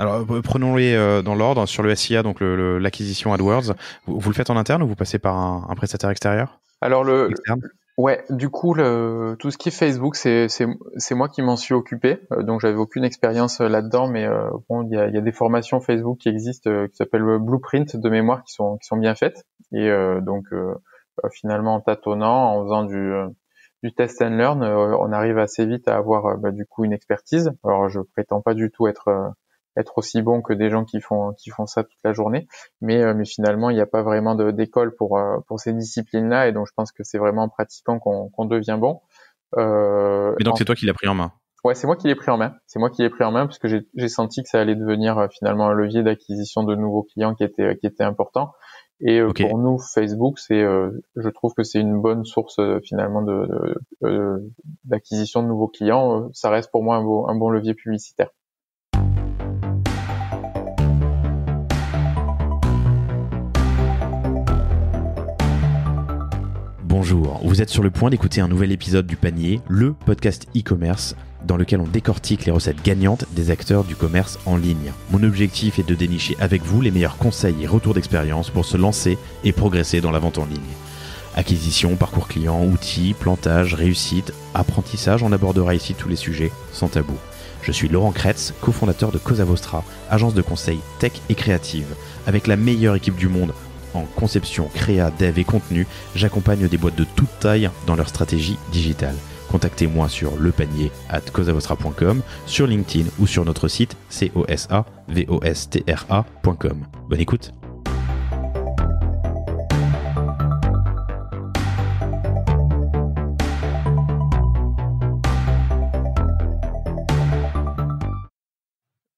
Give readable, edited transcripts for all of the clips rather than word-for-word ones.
Alors, prenons-les dans l'ordre. Sur le SIA, donc l'acquisition AdWords, vous le faites en interne ou vous passez par un prestataire extérieur? Alors Externe? ouais, du coup tout ce qui est Facebook, c'est moi qui m'en suis occupé. Donc j'avais aucune expérience là-dedans, mais bon, il y a des formations Facebook qui existent qui s'appellent Blueprint de mémoire qui sont bien faites. Et finalement en tâtonnant, en faisant du test and learn, on arrive assez vite à avoir du coup une expertise. Alors je prétends pas du tout être aussi bon que des gens qui font ça toute la journée, mais finalement il n'y a pas vraiment d'école pour ces disciplines-là, et donc je pense que c'est vraiment en pratiquant qu'on devient bon. Mais donc, c'est toi qui l'as pris en main. Ouais, c'est moi qui l'ai pris en main. C'est moi qui l'ai pris en main parce que j'ai senti que ça allait devenir finalement un levier d'acquisition de nouveaux clients qui était important. Et Ok. pour nous, Facebook, je trouve que c'est une bonne source finalement d'acquisition de nouveaux clients. Ça reste pour moi un bon levier publicitaire. Bonjour, vous êtes sur le point d'écouter un nouvel épisode du Panier, le podcast e-commerce dans lequel on décortique les recettes gagnantes des acteurs du commerce en ligne. Mon objectif est de dénicher avec vous les meilleurs conseils et retours d'expérience pour se lancer et progresser dans la vente en ligne. Acquisition, parcours client, outils, plantage, réussite, apprentissage, on abordera ici tous les sujets sans tabou. Je suis Laurent Kretz, cofondateur de Cosa Vostra, agence de conseil tech et créative. Avec la meilleure équipe du monde en conception, créa, dev et contenu, j'accompagne des boîtes de toute taille dans leur stratégie digitale. Contactez-moi sur lepanier@cosavostra.com, sur LinkedIn ou sur notre site cosavostra.com. Bonne écoute.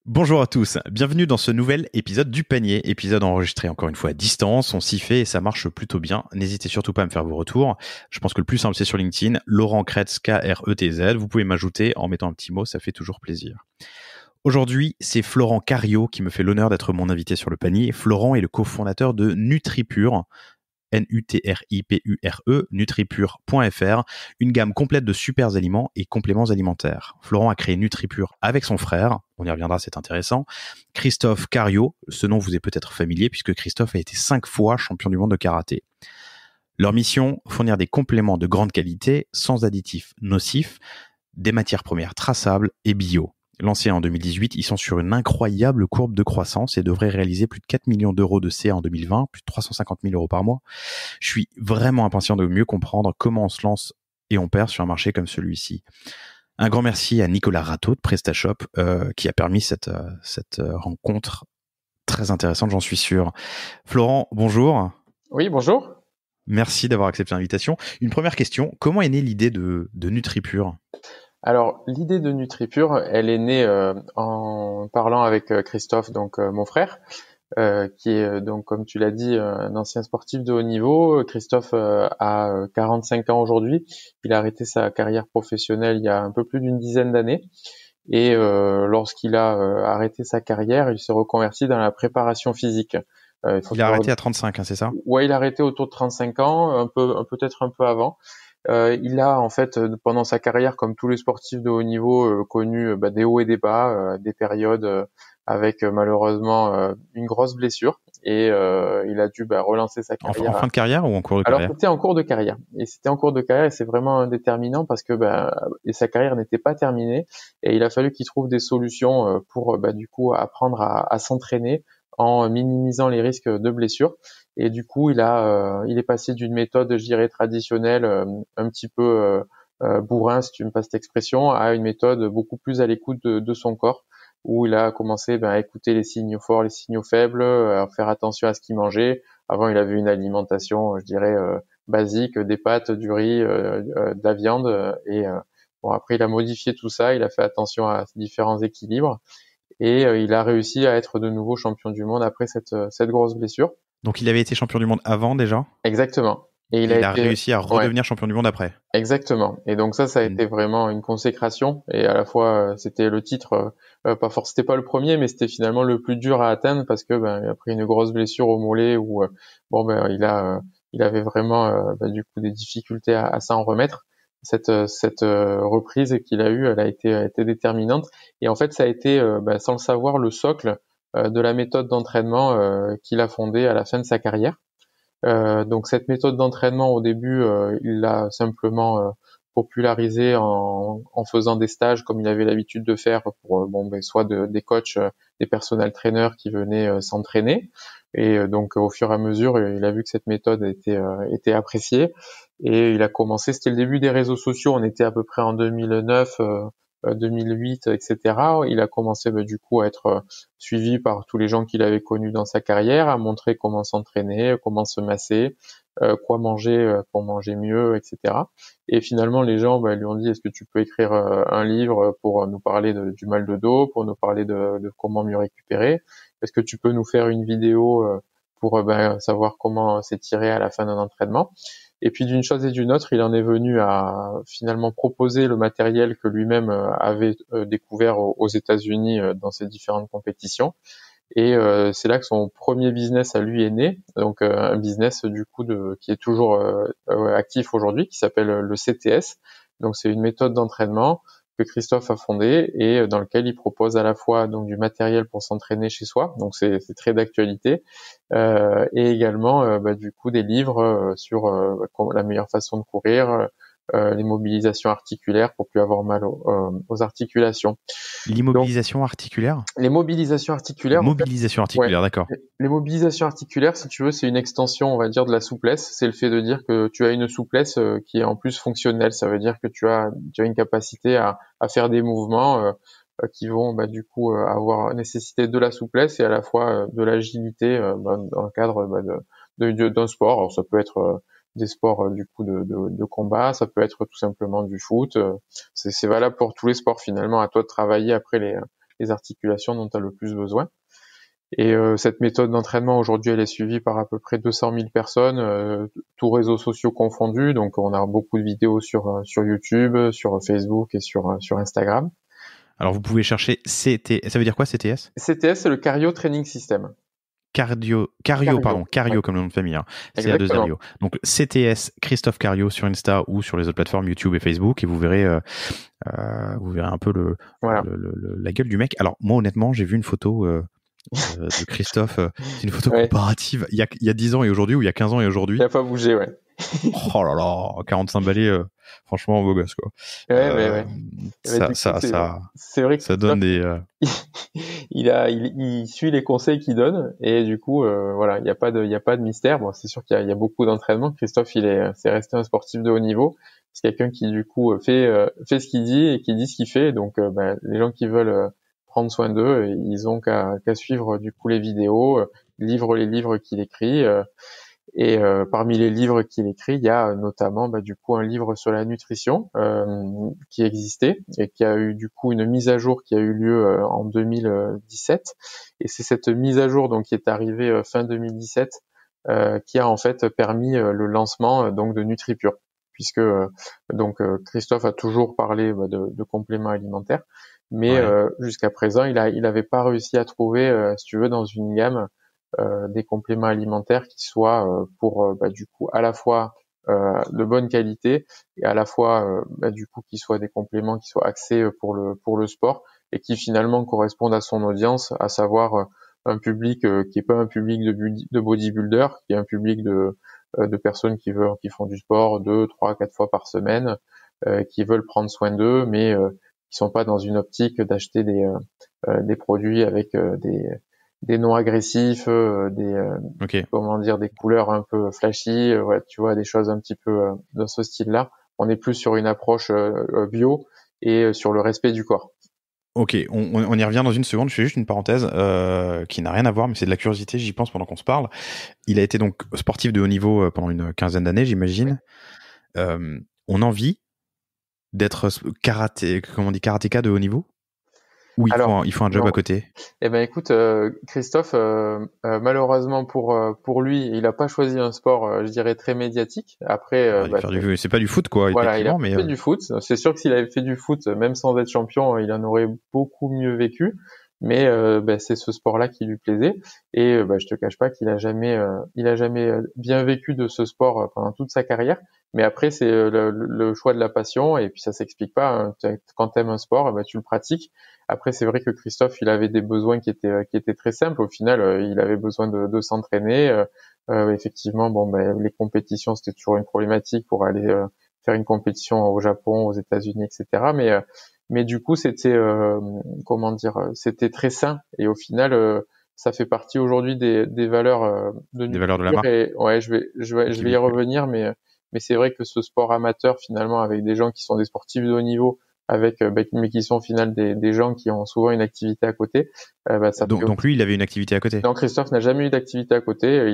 Bonjour à tous, bienvenue dans ce nouvel épisode du Panier, épisode enregistré encore une fois à distance, on s'y fait et ça marche plutôt bien. N'hésitez surtout pas à me faire vos retours. Je pense que le plus simple c'est sur LinkedIn, Laurent Kretz, Kretz. Vous pouvez m'ajouter en mettant un petit mot, ça fait toujours plaisir. Aujourd'hui, c'est Florent Cario qui me fait l'honneur d'être mon invité sur le Panier. Florent est le cofondateur de NutriPure, NutriPure, nutripure.fr, une gamme complète de super aliments et compléments alimentaires. Florent a créé NutriPure avec son frère, on y reviendra, c'est intéressant, Christophe Cario, ce nom vous est peut-être familier puisque Christophe a été 5 fois champion du monde de karaté. Leur mission, fournir des compléments de grande qualité, sans additifs nocifs, des matières premières traçables et bio. Lancés en 2018, ils sont sur une incroyable courbe de croissance et devraient réaliser plus de 4 millions d'euros de CA en 2020, plus de 350 000 euros par mois. Je suis vraiment impatient de mieux comprendre comment on se lance et on perd sur un marché comme celui-ci. Un grand merci à Nicolas Rateau de PrestaShop qui a permis cette rencontre très intéressante, j'en suis sûr. Florent, bonjour. Oui, bonjour. Merci d'avoir accepté l'invitation. Une première question, comment est née l'idée de NutriPure ? Alors, l'idée de NutriPure, elle est née en parlant avec Christophe, donc mon frère, qui est donc, comme tu l'as dit, un ancien sportif de haut niveau. Christophe a 45 ans aujourd'hui. Il a arrêté sa carrière professionnelle il y a un peu plus d'une dizaine d'années. Et lorsqu'il a arrêté sa carrière, il s'est reconverti dans la préparation physique. Il a arrêté à 35, hein, c'est ça ? Ouais, il a arrêté autour de 35 ans, peut-être un peu avant. Il a en fait pendant sa carrière, comme tous les sportifs de haut niveau, connu des hauts et des bas, des périodes avec malheureusement une grosse blessure, et il a dû relancer sa En carrière. fin de carrière ou en cours de Alors carrière ? c'était en cours de carrière, et c'est vraiment déterminant parce que et sa carrière n'était pas terminée, et il a fallu qu'il trouve des solutions pour du coup apprendre à s'entraîner en minimisant les risques de blessure. Et du coup, il est passé d'une méthode, je dirais, traditionnelle, un petit peu bourrin, si tu me passes cette expression, à une méthode beaucoup plus à l'écoute de son corps, où il a commencé à écouter les signaux forts, les signaux faibles, à faire attention à ce qu'il mangeait. Avant, il avait une alimentation, je dirais, basique, des pâtes, du riz, de la viande, et bon, après, il a modifié tout ça, il a fait attention à différents équilibres, et il a réussi à être de nouveau champion du monde après cette grosse blessure. Donc il avait été champion du monde avant déjà ? Exactement. Et Et il a réussi à ouais, redevenir champion du monde après. exactement. Et donc ça a été vraiment une consécration. Et à la fois, c'était le titre, c'était pas le premier, mais c'était finalement le plus dur à atteindre parce que après une grosse blessure au mollet où il avait vraiment du coup des difficultés à s'en remettre. cette reprise qu'il a eue, elle a été déterminante. Et en fait, ça a été, sans le savoir, le socle de la méthode d'entraînement qu'il a fondée à la fin de sa carrière. Donc cette méthode d'entraînement, au début, il l'a simplement popularisée en faisant des stages comme il avait l'habitude de faire pour soit des coachs, des personnel trainers qui venaient s'entraîner. Et donc au fur et à mesure, il a vu que cette méthode était appréciée et il a commencé. C'était le début des réseaux sociaux. On était à peu près en 2009. 2008, etc. Il a commencé du coup à être suivi par tous les gens qu'il avait connus dans sa carrière, à montrer comment s'entraîner, comment se masser, quoi manger pour manger mieux, etc. Et finalement, les gens lui ont dit: est-ce que tu peux écrire un livre pour nous parler du mal de dos, pour nous parler de comment mieux récupérer? Est-ce que tu peux nous faire une vidéo pour savoir comment s'étirer à la fin d'un entraînement? Et puis d'une chose et d'une autre, il en est venu à finalement proposer le matériel que lui-même avait découvert aux États-Unis dans ses différentes compétitions. Et c'est là que son premier business à lui est né. Donc un business du coup qui est toujours actif aujourd'hui, qui s'appelle le CTS. Donc c'est une méthode d'entraînement que Christophe a fondée et dans lequel il propose à la fois donc du matériel pour s'entraîner chez soi, donc c'est très d'actualité, et également du coup des livres sur la meilleure façon de courir, les mobilisations articulaires pour plus avoir mal aux articulations. L'immobilisation articulaire? Les mobilisations articulaires. Mobilisation articulaire, Ouais. d'accord. Les mobilisations articulaires, si tu veux, c'est une extension, on va dire, de la souplesse. C'est le fait de dire que tu as une souplesse qui est en plus fonctionnelle. Ça veut dire que tu as une capacité à faire des mouvements qui vont du coup avoir nécessité de la souplesse et à la fois de l'agilité dans le cadre d'un sport. Alors ça peut être des sports du coup de combat, ça peut être tout simplement du foot. C'est valable pour tous les sports finalement. À toi de travailler après les articulations dont tu as le plus besoin. Et cette méthode d'entraînement aujourd'hui, elle est suivie par à peu près 200 000 personnes, tous réseaux sociaux confondus. Donc on a beaucoup de vidéos sur YouTube, sur Facebook et sur Instagram. Alors vous pouvez chercher CT. Ça veut dire quoi, CTS? CTS, c'est le Cardio Training System. Cario, Ouais. comme le nom de famille. Hein. Exactement. C-A-2-R-I-O. Donc CTS Christophe Cario sur Insta ou sur les autres plateformes YouTube et Facebook et vous verrez un peu Voilà. la gueule du mec. Alors moi honnêtement, j'ai vu une photo de Christophe. C'est une photo Ouais. comparative. Il y a 10 ans et aujourd'hui ou il y a 15 ans et aujourd'hui. Il a pas bougé, ouais. Oh là là, 45 balais, franchement beau gosse quoi. Ouais. C'est vrai que ça donne des. il suit les conseils qu'il donne et du coup voilà, il y a pas de mystère. Bon, c'est sûr qu'il y a beaucoup d'entraînement. Christophe, c'est resté un sportif de haut niveau. C'est quelqu'un qui du coup fait ce qu'il dit et qui dit ce qu'il fait. Donc les gens qui veulent prendre soin d'eux, ils ont qu'à suivre du coup les vidéos, les livres qu'il écrit. Et parmi les livres qu'il écrit, il y a notamment du coup un livre sur la nutrition qui existait et qui a eu du coup une mise à jour qui a eu lieu en 2017. Et c'est cette mise à jour donc qui est arrivée fin 2017 qui a en fait permis le lancement donc de NutriPure, puisque Christophe a toujours parlé de compléments alimentaires, mais jusqu'à présent il avait pas réussi à trouver, si tu veux, dans une gamme des compléments alimentaires qui soient pour du coup à la fois de bonne qualité et à la fois du coup qui soient des compléments qui soient axés pour le sport et qui finalement correspondent à son audience, à savoir un public qui est pas un public de bodybuilder, qui est un public de personnes qui font du sport 2, 3, 4 fois par semaine, qui veulent prendre soin d'eux, mais qui sont pas dans une optique d'acheter des produits avec des noms agressifs, des couleurs un peu flashy, tu vois, des choses un petit peu dans ce style-là. On est plus sur une approche bio et sur le respect du corps. Ok, on y revient dans une seconde. Je fais juste une parenthèse qui n'a rien à voir, mais c'est de la curiosité. J'y pense pendant qu'on se parle. Il a été donc sportif de haut niveau pendant une quinzaine d'années, j'imagine. On a envie d'être karatéka de haut niveau? Ou il faut un job à côté? Eh ben écoute, Christophe, malheureusement pour lui, il a pas choisi un sport, je dirais très médiatique. Après, c'est pas du foot quoi. Voilà, il a mais fait du foot. C'est sûr que s'il avait fait du foot, même sans être champion, il en aurait beaucoup mieux vécu. mais c'est ce sport-là qui lui plaisait. Et je te cache pas qu'il a jamais bien vécu de ce sport pendant toute sa carrière. Mais après, c'est le choix de la passion, et puis ça s'explique pas, hein. Quand t'aimes un sport, tu le pratiques. Après, c'est vrai que Christophe, il avait des besoins qui étaient très simples. Au final, il avait besoin de s'entraîner. Effectivement, les compétitions, c'était toujours une problématique pour aller faire une compétition au Japon, aux États-Unis, etc. Mais du coup, c'était c'était très sain. Et au final, ça fait partie aujourd'hui des valeurs de Des valeurs de la Nutripure. marque. Et ouais, je vais y revenir, mais c'est vrai que ce sport amateur, finalement, avec des gens qui sont des sportifs de haut niveau, mais qui sont au final des gens qui ont souvent une activité à côté, ça fait Donc lui, il avait une activité à côté. non, Christophe n'a jamais eu d'activité à côté.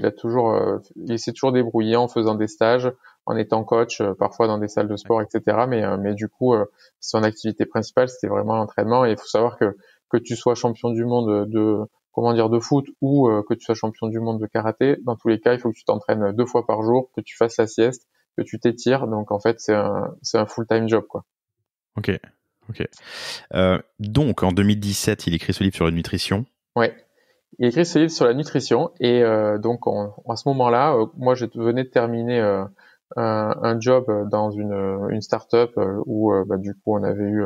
Il s'est toujours débrouillé en faisant des stages, en étant coach, parfois dans des salles de sport, etc. Mais du coup, son activité principale, c'était vraiment l'entraînement. Et il faut savoir que tu sois champion du monde de foot ou que tu sois champion du monde de karaté, dans tous les cas, il faut que tu t'entraînes 2 fois par jour, que tu fasses la sieste, que tu t'étires. Donc en fait, c'est un full-time job, quoi. Ok. Donc en 2017, il écrit ce livre sur la nutrition. Ouais. Il écrit ce livre sur la nutrition et donc à ce moment-là, moi je venais de terminer un job dans une start-up où du coup on avait eu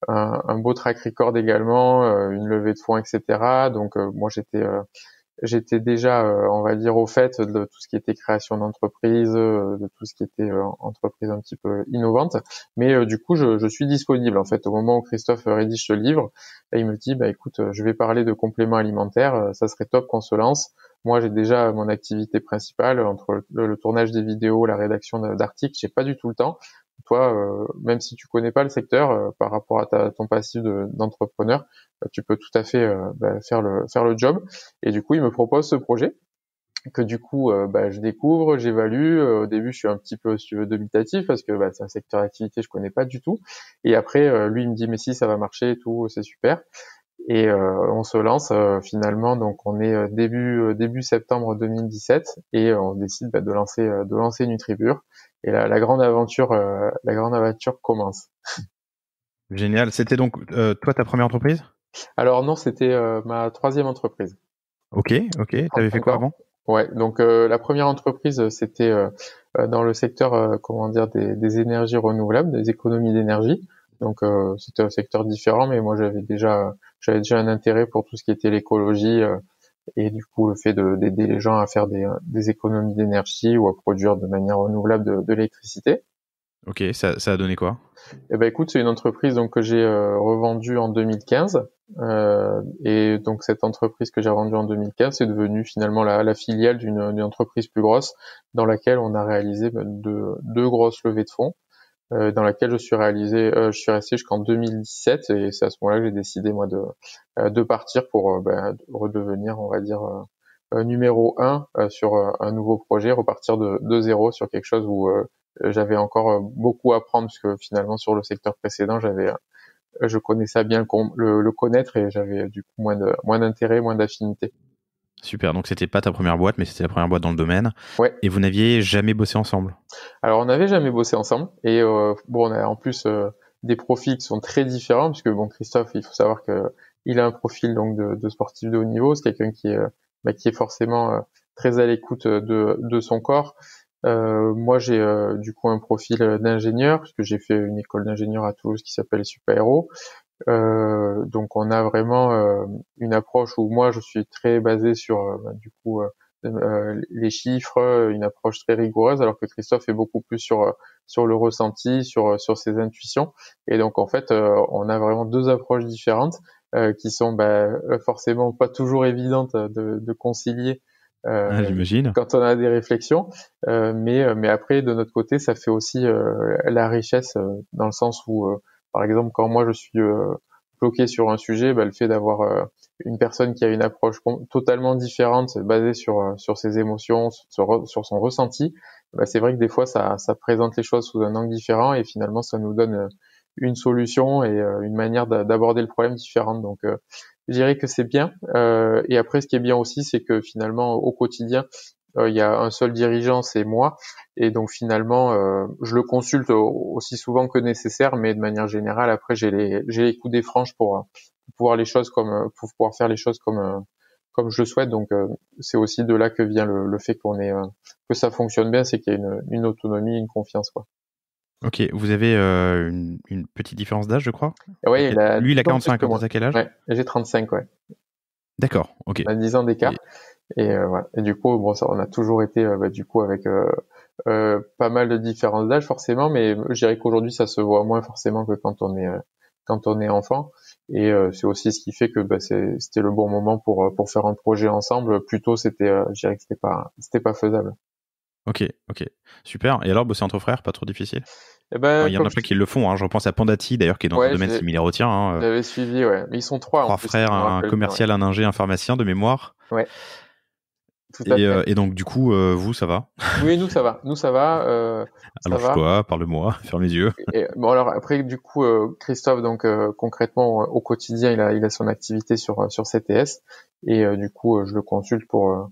un beau track record également, une levée de fonds, etc. Donc moi j'étais déjà, on va dire, au fait de tout ce qui était création d'entreprise, de tout ce qui était entreprise un petit peu innovante. Mais du coup, je suis disponible en fait au moment où Christophe rédige ce livre. Et il me dit, écoute, je vais parler de compléments alimentaires. Ça serait top qu'on se lance. Moi, j'ai déjà mon activité principale entre le tournage des vidéos, la rédaction d'articles. J'ai pas du tout le temps. Toi, même si tu connais pas le secteur par rapport à ton passif d'entrepreneur, tu peux tout à fait faire le job. Et du coup, il me propose ce projet que du coup, je découvre, j'évalue. Au début, je suis un petit peu, si tu veux, dubitatif parce que c'est un secteur d'activité que je connais pas du tout. Et après, lui, il me dit mais si, ça va marcher et tout, c'est super. Et on se lance finalement. Donc, on est début septembre 2017 et on décide de lancer Nutribur. Et la grande aventure commence. Génial. C'était donc toi ta première entreprise? Alors non, c'était ma 3e entreprise. Ok. T'avais fait 35 quoi ans. avant? Ouais, donc la première entreprise, c'était dans le secteur, des énergies renouvelables, des économies d'énergie. Donc c'était un secteur différent, mais moi j'avais déjà un intérêt pour tout ce qui était l'écologie et du coup le fait d'aider les gens à faire des économies d'énergie ou à produire de manière renouvelable de l'électricité. Ok, ça a donné quoi? Eh ben écoute, c'est une entreprise donc que j'ai revendue en 2015 et donc cette entreprise que j'ai revendue en 2015, c'est devenu finalement la filiale d'une entreprise plus grosse dans laquelle on a réalisé deux grosses levées de fonds dans laquelle je suis resté jusqu'en 2017 et c'est à ce moment-là que j'ai décidé moi de partir pour redevenir on va dire numéro un sur un nouveau projet, repartir de zéro sur quelque chose où j'avais encore beaucoup à apprendre parce que finalement sur le secteur précédent je connaissais bien le connaître et j'avais du coup moins d'intérêt, moins d'affinité. Super, donc c'était pas ta première boîte, mais c'était la première boîte dans le domaine. Ouais. Et vous n'aviez jamais bossé ensemble? Alors on n'avait jamais bossé ensemble et on a en plus des profils qui sont très différents puisque Christophe, il faut savoir que il a un profil donc de sportif de haut niveau, c'est quelqu'un qui est forcément très à l'écoute de son corps. Moi j'ai du coup un profil d'ingénieur puisque j'ai fait une école d'ingénieur à Toulouse qui s'appelle Supaéro. Donc on a vraiment une approche où moi je suis très basé sur les chiffres, une approche très rigoureuse, alors que Christophe est beaucoup plus sur le ressenti, sur ses intuitions. Et donc en fait, on a vraiment deux approches différentes qui sont forcément pas toujours évidentes de concilier J'imagine. quand on a des réflexions. Mais après, de notre côté, ça fait aussi la richesse dans le sens où, par exemple, quand moi je suis bloqué sur un sujet, le fait d'avoir une personne qui a une approche totalement différente, basée sur ses émotions, sur son ressenti, c'est vrai que des fois ça présente les choses sous un angle différent et finalement ça nous donne une solution et une manière d'aborder le problème différente. Donc je dirais que c'est bien. Et après, ce qui est bien aussi, c'est que finalement, au quotidien, il y a un seul dirigeant, c'est moi. Et donc finalement, je le consulte aussi souvent que nécessaire, mais de manière générale, après, j'ai les coups des franches pouvoir les choses pour pouvoir faire les choses comme je le souhaite. Donc c'est aussi de là que vient le fait que ça fonctionne bien, c'est qu'il y a une autonomie, une confiance, quoi. Ok, vous avez une petite différence d'âge, je crois. Et ouais, Lui, il a 10 ans plus 45 que ans, moi. t'as quel âge? Ouais, j'ai 35, ouais. D'accord, ok. On a 10 ans d'écart. Et, Et voilà. Et du coup, bon, ça, on a toujours été du coup avec pas mal de différences d'âge forcément, mais je dirais qu'aujourd'hui ça se voit moins forcément que quand on est enfant. Et c'est aussi ce qui fait que c'était le bon moment pour faire un projet ensemble. Plus tôt, je dirais que c'était pas faisable. ok, super. Et alors, bosser entre frères, pas trop difficile? Et Enfin, ben il y en comme a plein qui le font, hein. Je repense à Pandati, d'ailleurs, qui est dans un ouais, domaine similaire au tien, hein. j'avais suivi, ouais. Mais ils sont trois en 3 plus, si frères, je me un rappelle bien, ouais. commercial, un ingé, un pharmacien de mémoire. Ouais, tout à fait. Et donc, du coup, vous, ça va? Oui, nous ça va, ça va. Allonge-toi, parle-moi, ferme les yeux. Et, bon alors après du coup Christophe donc concrètement au quotidien il a son activité sur CTS et du coup je le consulte pour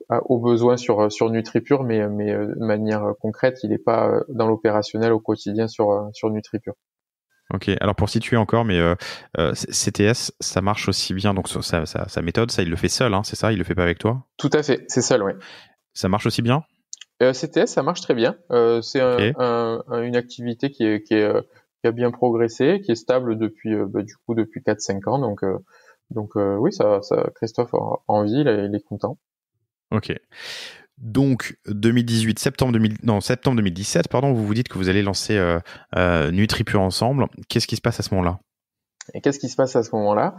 au besoin sur NutriPure mais de manière concrète il n'est pas dans l'opérationnel au quotidien sur NutriPure. Ok, alors pour situer encore, mais CTS, ça marche aussi bien, donc sa méthode, ça, il le fait seul, hein, c'est ça? Il le fait pas avec toi? Tout à fait, c'est seul, ouais. Ça marche aussi bien? CTS ça marche très bien. C'est Ok. une activité qui a bien progressé, qui est stable depuis du coup depuis 4-5 ans donc oui ça Christophe a envie, il est content. Ok. Donc, 2018, septembre 2017, pardon, vous vous dites que vous allez lancer NutriPure ensemble. Qu'est-ce qui se passe à ce moment-là? Et qu'est-ce qui se passe à ce moment-là?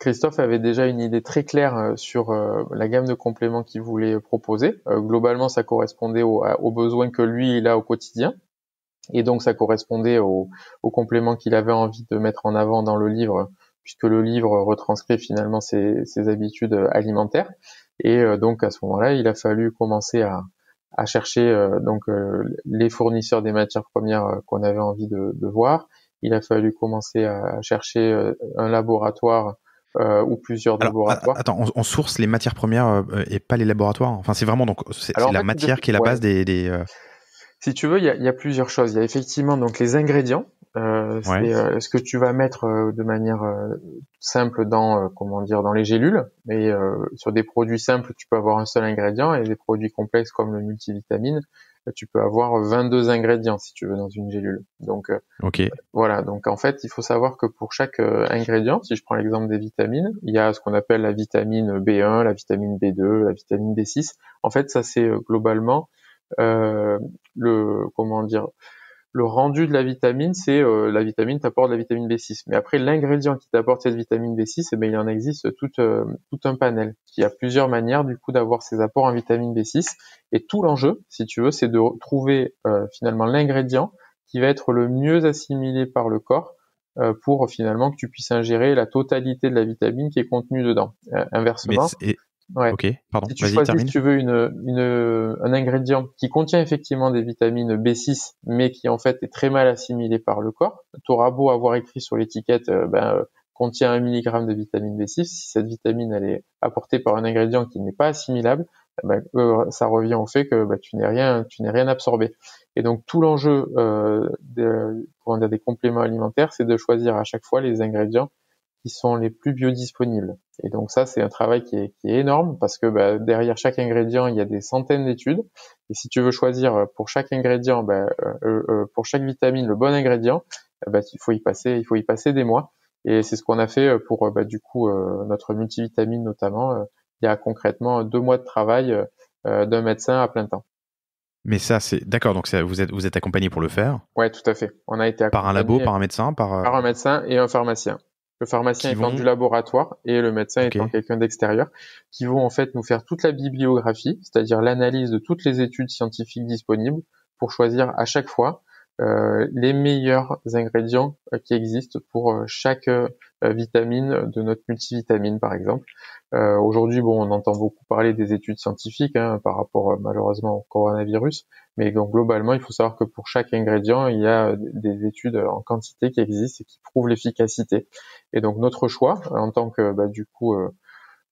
Christophe avait déjà une idée très claire sur la gamme de compléments qu'il voulait proposer. Globalement, ça correspondait aux besoins que lui, il a au quotidien. Et donc, ça correspondait aux compléments qu'il avait envie de mettre en avant dans le livre, puisque le livre retranscrit finalement ses habitudes alimentaires. Et donc, à ce moment-là, il a fallu commencer à chercher les fournisseurs des matières premières qu'on avait envie de voir. Il a fallu commencer à chercher un laboratoire ou plusieurs Alors, laboratoires. attends, on source les matières premières et pas les laboratoires. Enfin, c'est vraiment donc Alors c'est en la fait, matière qui est la ouais, base des si tu veux, il y a plusieurs choses. Il y a effectivement donc les ingrédients. ouais. C'est ce que tu vas mettre de manière simple dans comment dire dans les gélules. Mais sur des produits simples, tu peux avoir un seul ingrédient et des produits complexes comme le multivitamine, tu peux avoir 22 ingrédients si tu veux dans une gélule. Donc Ok. voilà. Donc en fait, il faut savoir que pour chaque ingrédient, si je prends l'exemple des vitamines, il y a ce qu'on appelle la vitamine B1, la vitamine B2, la vitamine B6. En fait, ça c'est globalement le comment dire le rendu de la vitamine, c'est la vitamine t'apporte la vitamine B6. Mais après l'ingrédient qui t'apporte cette vitamine B6, eh ben il en existe tout un panel. Il y a plusieurs manières du coup d'avoir ces apports en vitamine B6 et tout l'enjeu, si tu veux, c'est de trouver finalement l'ingrédient qui va être le mieux assimilé par le corps pour finalement que tu puisses ingérer la totalité de la vitamine qui est contenue dedans. Mais Inversement, ouais. ok, pardon. Si tu Vas-y, choisis, si termine. tu veux, un ingrédient qui contient effectivement des vitamines B6, mais qui en fait est très mal assimilé par le corps, tu auras beau avoir écrit sur l'étiquette contient 1 milligramme de vitamine B6, si cette vitamine elle est apportée par un ingrédient qui n'est pas assimilable, ça revient au fait que tu n'es rien absorbé. Et donc tout l'enjeu des compléments alimentaires, c'est de choisir à chaque fois les ingrédients qui sont les plus biodisponibles. Et donc ça, c'est un travail qui est énorme parce que derrière chaque ingrédient, il y a des centaines d'études. Et si tu veux choisir pour chaque ingrédient, pour chaque vitamine, le bon ingrédient, il faut y passer des mois. Et c'est ce qu'on a fait pour notre multivitamine notamment. Il y a concrètement 2 mois de travail d'un médecin à plein temps. Mais ça, c'est d'accord. Donc vous êtes accompagné pour le faire Ouais, tout à fait. On a été par un labo, accompagné par un médecin, par un médecin et un pharmacien. Le pharmacien qui étant du vont. laboratoire et le médecin Ok. étant quelqu'un d'extérieur, qui vont en fait nous faire toute la bibliographie, c'est-à-dire l'analyse de toutes les études scientifiques disponibles pour choisir à chaque fois les meilleurs ingrédients qui existent pour chaque vitamine de notre multivitamine par exemple. Aujourd'hui, bon, on entend beaucoup parler des études scientifiques par rapport malheureusement au coronavirus, mais donc globalement, il faut savoir que pour chaque ingrédient, il y a des études en quantité qui existent et qui prouvent l'efficacité. Et donc notre choix, en tant que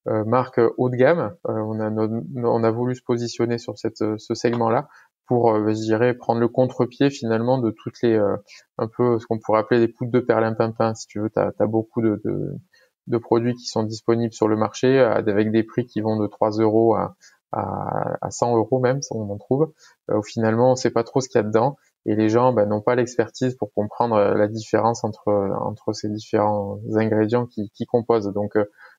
marque haut de gamme, on a voulu se positionner sur ce segment-là pour, je dirais, prendre le contre-pied finalement de toutes les un peu ce qu'on pourrait appeler des poudres de perlimpinpin. Si tu veux, t'as beaucoup de produits qui sont disponibles sur le marché avec des prix qui vont de 3 euros à 100 euros même, si on en trouve. Finalement, on sait pas trop ce qu'il y a dedans et les gens n'ont pas l'expertise pour comprendre la différence entre ces différents ingrédients qui composent. Donc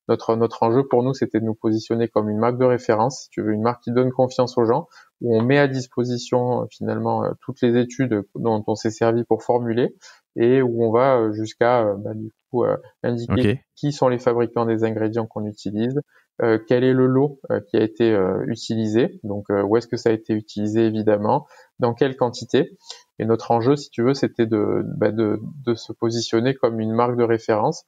notre enjeu pour nous, c'était de nous positionner comme une marque de référence, si tu veux, une marque qui donne confiance aux gens, où on met à disposition finalement toutes les études dont on s'est servi pour formuler et où on va jusqu'à du coup indiquer qui sont les fabricants des ingrédients qu'on utilise, quel est le lot qui a été utilisé, donc où est-ce que ça a été utilisé évidemment, dans quelle quantité. Et notre enjeu, si tu veux, c'était de se positionner comme une marque de référence.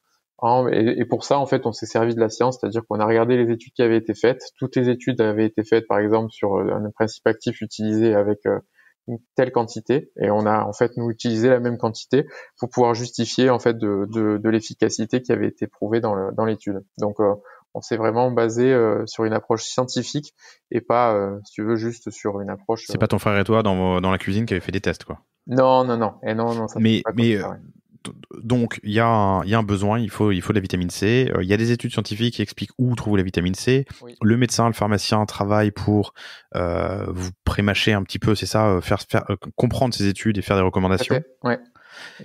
Et pour ça, en fait, on s'est servi de la science, c'est-à-dire qu'on a regardé les études qui avaient été faites. Toutes les études avaient été faites, par exemple, sur un principe actif utilisé avec une telle quantité, et on a en fait nous utilisé la même quantité pour pouvoir justifier en fait de l'efficacité qui avait été prouvée dans l'étude. Donc on s'est vraiment basé sur une approche scientifique et pas, si tu veux, juste sur une approche. C'est pas ton frère et toi dans la cuisine qui avait fait des tests, quoi. Non, et non, ça mais pas comme ça, ouais. Donc il y a un besoin, il faut de la vitamine C. Il y a des études scientifiques qui expliquent où trouver la vitamine C. Oui. Le médecin, le pharmacien travaille pour vous prémâcher un petit peu, c'est ça, faire comprendre ces études et faire des recommandations. Okay. Ouais,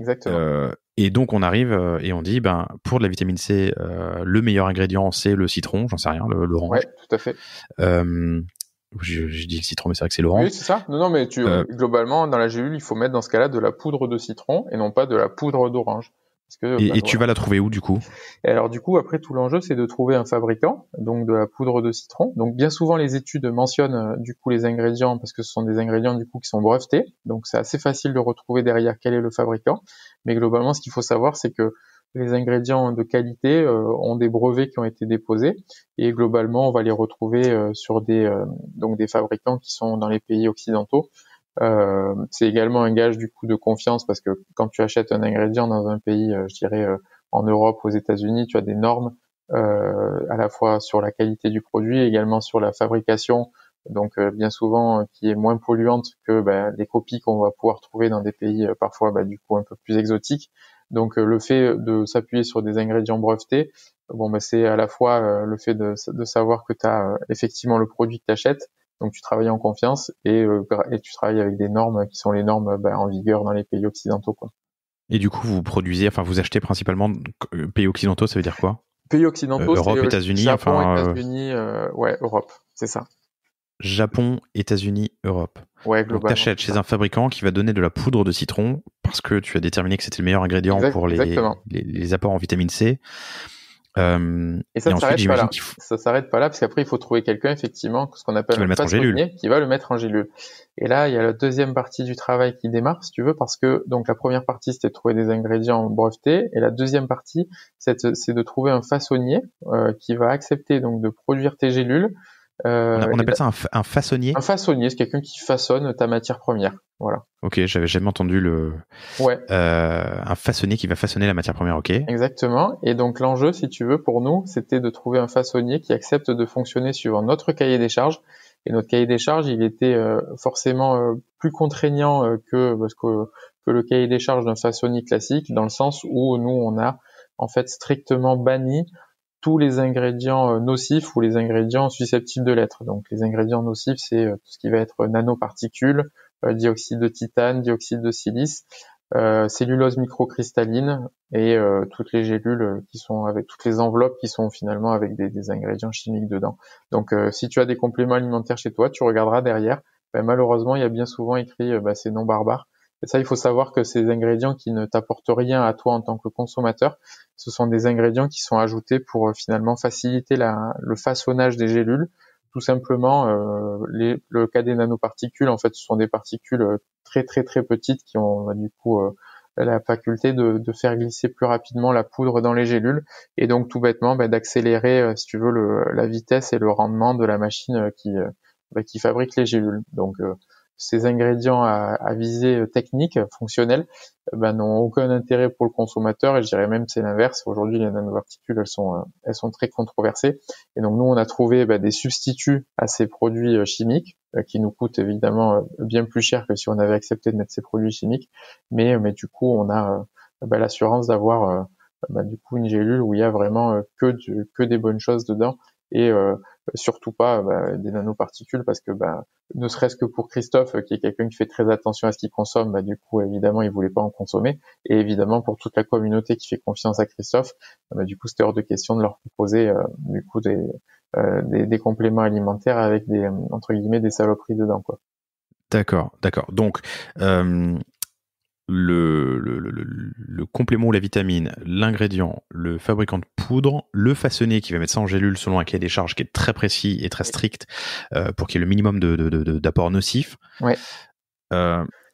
exactement. Et donc on arrive et on dit pour de la vitamine C, le meilleur ingrédient c'est le citron, j'en sais rien, l'orange. Ouais, tout à fait. Je dis le citron, mais c'est vrai que c'est l'orange. Oui, c'est ça. Non, mais globalement, dans la gélule, il faut mettre dans ce cas-là de la poudre de citron et non pas de la poudre d'orange. Parce que, et tu vas la trouver où, du coup? Et alors, du coup, après, tout l'enjeu, c'est de trouver un fabricant, donc de la poudre de citron. Donc, bien souvent, les études mentionnent, du coup, les ingrédients, parce que ce sont des ingrédients, du coup, qui sont brevetés. Donc, c'est assez facile de retrouver derrière quel est le fabricant. Mais globalement, ce qu'il faut savoir, c'est que les ingrédients de qualité ont des brevets qui ont été déposés et globalement on va les retrouver sur des fabricants qui sont dans les pays occidentaux. C'est également un gage du coup de confiance parce que quand tu achètes un ingrédient dans un pays, je dirais en Europe, aux États-Unis, tu as des normes à la fois sur la qualité du produit, également sur la fabrication, donc bien souvent qui est moins polluante que les copies qu'on va pouvoir trouver dans des pays parfois du coup un peu plus exotiques. Donc le fait de s'appuyer sur des ingrédients brevetés, c'est à la fois le fait de savoir que tu as effectivement le produit que tu achètes, donc tu travailles en confiance et tu travailles avec des normes qui sont les normes en vigueur dans les pays occidentaux, quoi. Et du coup, vous achetez principalement pays occidentaux, ça veut dire quoi? Pays occidentaux, Europe, États-Unis, Japon, États-Unis, ouais, Europe, c'est ça. Japon, États-Unis, Europe. Ouais, globalement. Donc t'achètes chez un fabricant qui va donner de la poudre de citron parce que tu as déterminé que c'était le meilleur ingrédient pour les apports en vitamine C. Et ça s'arrête pas là. Ça s'arrête pas là parce qu'après il faut trouver quelqu'un effectivement, ce qu'on appelle un façonnier, qui va le mettre en gélule. Et là il y a la deuxième partie du travail qui démarre, si tu veux, parce que donc la première partie c'était de trouver des ingrédients brevetés et la deuxième partie c'est de trouver un façonnier qui va accepter donc de produire tes gélules. On appelle ça un façonnier. Un façonnier, c'est quelqu'un qui façonne ta matière première. Voilà. Ok, j'avais jamais entendu un façonnier qui va façonner la matière première. Ok. Exactement. Et donc l'enjeu, si tu veux, pour nous, c'était de trouver un façonnier qui accepte de fonctionner suivant notre cahier des charges. Et notre cahier des charges, il était forcément plus contraignant que le cahier des charges d'un façonnier classique, dans le sens où nous, on a en fait strictement banni tous les ingrédients nocifs ou les ingrédients susceptibles de l'être. Donc les ingrédients nocifs, c'est tout ce qui va être nanoparticules, dioxyde de titane, dioxyde de silice, cellulose microcristalline et toutes les gélules qui sont avec toutes les enveloppes qui sont finalement avec des ingrédients chimiques dedans. Donc si tu as des compléments alimentaires chez toi, tu regarderas derrière. Malheureusement, il y a bien souvent écrit c'est non barbare. Et ça, il faut savoir que ces ingrédients qui ne t'apportent rien à toi en tant que consommateur, ce sont des ingrédients qui sont ajoutés pour finalement faciliter le façonnage des gélules. Tout simplement, le cas des nanoparticules, en fait, ce sont des particules très très très petites qui ont du coup la faculté de faire glisser plus rapidement la poudre dans les gélules et donc tout bêtement d'accélérer, si tu veux, la vitesse et le rendement de la machine qui fabrique les gélules. Donc ces ingrédients à visée technique, fonctionnelle, n'ont aucun intérêt pour le consommateur et je dirais même c'est l'inverse. Aujourd'hui, les nanoparticules, elles sont très controversées et donc nous, on a trouvé des substituts à ces produits chimiques qui nous coûtent évidemment bien plus cher que si on avait accepté de mettre ces produits chimiques, mais du coup, on a l'assurance d'avoir du coup une gélule où il y a vraiment que des bonnes choses dedans et surtout pas des nanoparticules parce que ne serait-ce que pour Christophe qui est quelqu'un qui fait très attention à ce qu'il consomme, du coup évidemment il voulait pas en consommer et évidemment pour toute la communauté qui fait confiance à Christophe, du coup c'était hors de question de leur proposer du coup des compléments alimentaires avec des entre guillemets des saloperies dedans quoi. D'accord. Donc, le complément ou la vitamine, l'ingrédient, le fabricant de poudre, le façonnier qui va mettre ça en gélule selon un cahier des charges qui est très précis et très strict pour qu'il y ait le minimum d'apports nocifs. Ouais.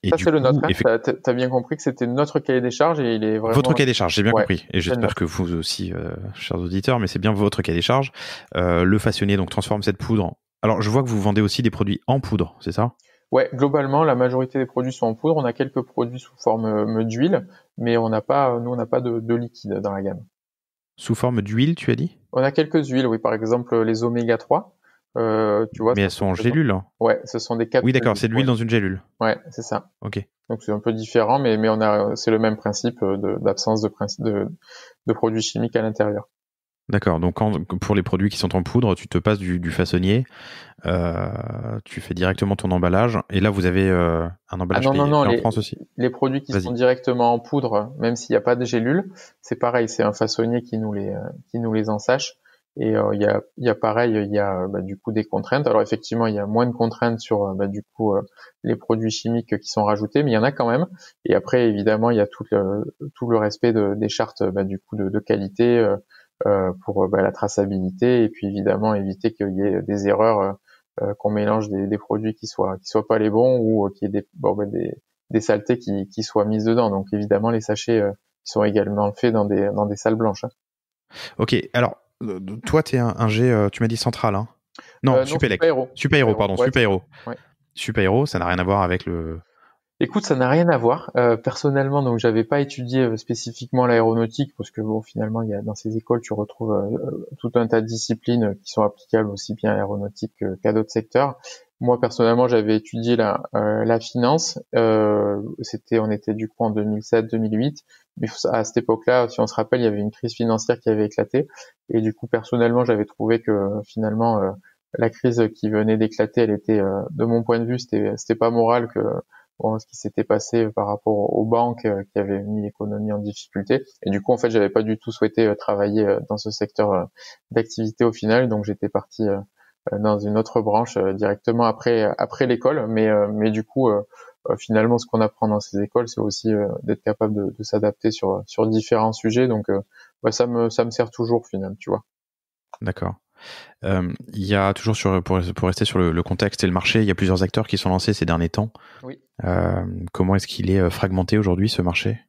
Et ça du c'est le coup, nôtre. Hein. T'as bien compris que c'était notre cahier des charges et il est vraiment... Votre cahier des charges, j'ai bien compris. Et j'espère j'espère que vous aussi, chers auditeurs, mais c'est bien votre cahier des charges. Le façonnier donc transforme cette poudre. Alors, je vois que vous vendez aussi des produits en poudre, c'est ça ? Ouais, globalement, la majorité des produits sont en poudre. On a quelques produits sous forme d'huile, mais on n'a pas de liquide dans la gamme. Sous forme d'huile, tu as dit ? On a quelques huiles, oui, par exemple les oméga 3. Tu vois, mais ça elles sont en se présente. gélule. Hein. Ouais, ce sont des capsules. Oui, d'accord, c'est de l'huile dans une gélule. Ouais, c'est ça. Ok. Donc c'est un peu différent, mais c'est le même principe d'absence de produits chimiques à l'intérieur. D'accord. Donc pour les produits qui sont en poudre, tu te passes du façonnier, tu fais directement ton emballage, et là vous avez un emballage qui est fait en France aussi. Les produits qui sont directement en poudre, même s'il n'y a pas de gélule, c'est pareil, c'est un façonnier qui nous les ensâche. Et il y a pareil, il y a du coup des contraintes. Alors effectivement, il y a moins de contraintes sur les produits chimiques qui sont rajoutés, mais il y en a quand même. Et après, évidemment, il y a tout le respect des chartes du coup de qualité pour la traçabilité et puis évidemment éviter qu'il y ait des erreurs, qu'on mélange des produits qui soient pas les bons ou qu'il y ait des saletés qui soient mises dedans. Donc évidemment, les sachets sont également faits dans des salles blanches. Hein. Ok, alors toi t'es un G, tu m'as dit central, hein? Non, Supélec. Supéro, pardon, ouais, Supéro. Ouais. Supéro, ça n'a rien à voir avec le... Écoute, ça n'a rien à voir. Personnellement, donc j'avais pas étudié spécifiquement l'aéronautique parce que bon, finalement, il y a dans ces écoles, tu retrouves tout un tas de disciplines qui sont applicables aussi bien à l'aéronautique qu'à d'autres secteurs. Moi, personnellement, j'avais étudié la finance. On était du coup en 2007-2008. Mais à cette époque-là, si on se rappelle, il y avait une crise financière qui avait éclaté. Et du coup, personnellement, j'avais trouvé que finalement, la crise qui venait d'éclater, elle était, de mon point de vue, c'était pas moral que ce qui s'était passé par rapport aux banques qui avaient mis l'économie en difficulté. Et du coup, en fait, j'avais pas du tout souhaité travailler dans ce secteur d'activité au final, donc j'étais parti dans une autre branche directement après l'école. Mais du coup, finalement, ce qu'on apprend dans ces écoles, c'est aussi d'être capable de s'adapter sur différents sujets. Donc, ça me sert toujours, finalement, tu vois. D'accord. Il y a toujours pour rester sur le contexte et le marché, il y a plusieurs acteurs qui sont lancés ces derniers temps. Oui. Comment est-ce qu'il est fragmenté aujourd'hui, ce marché ?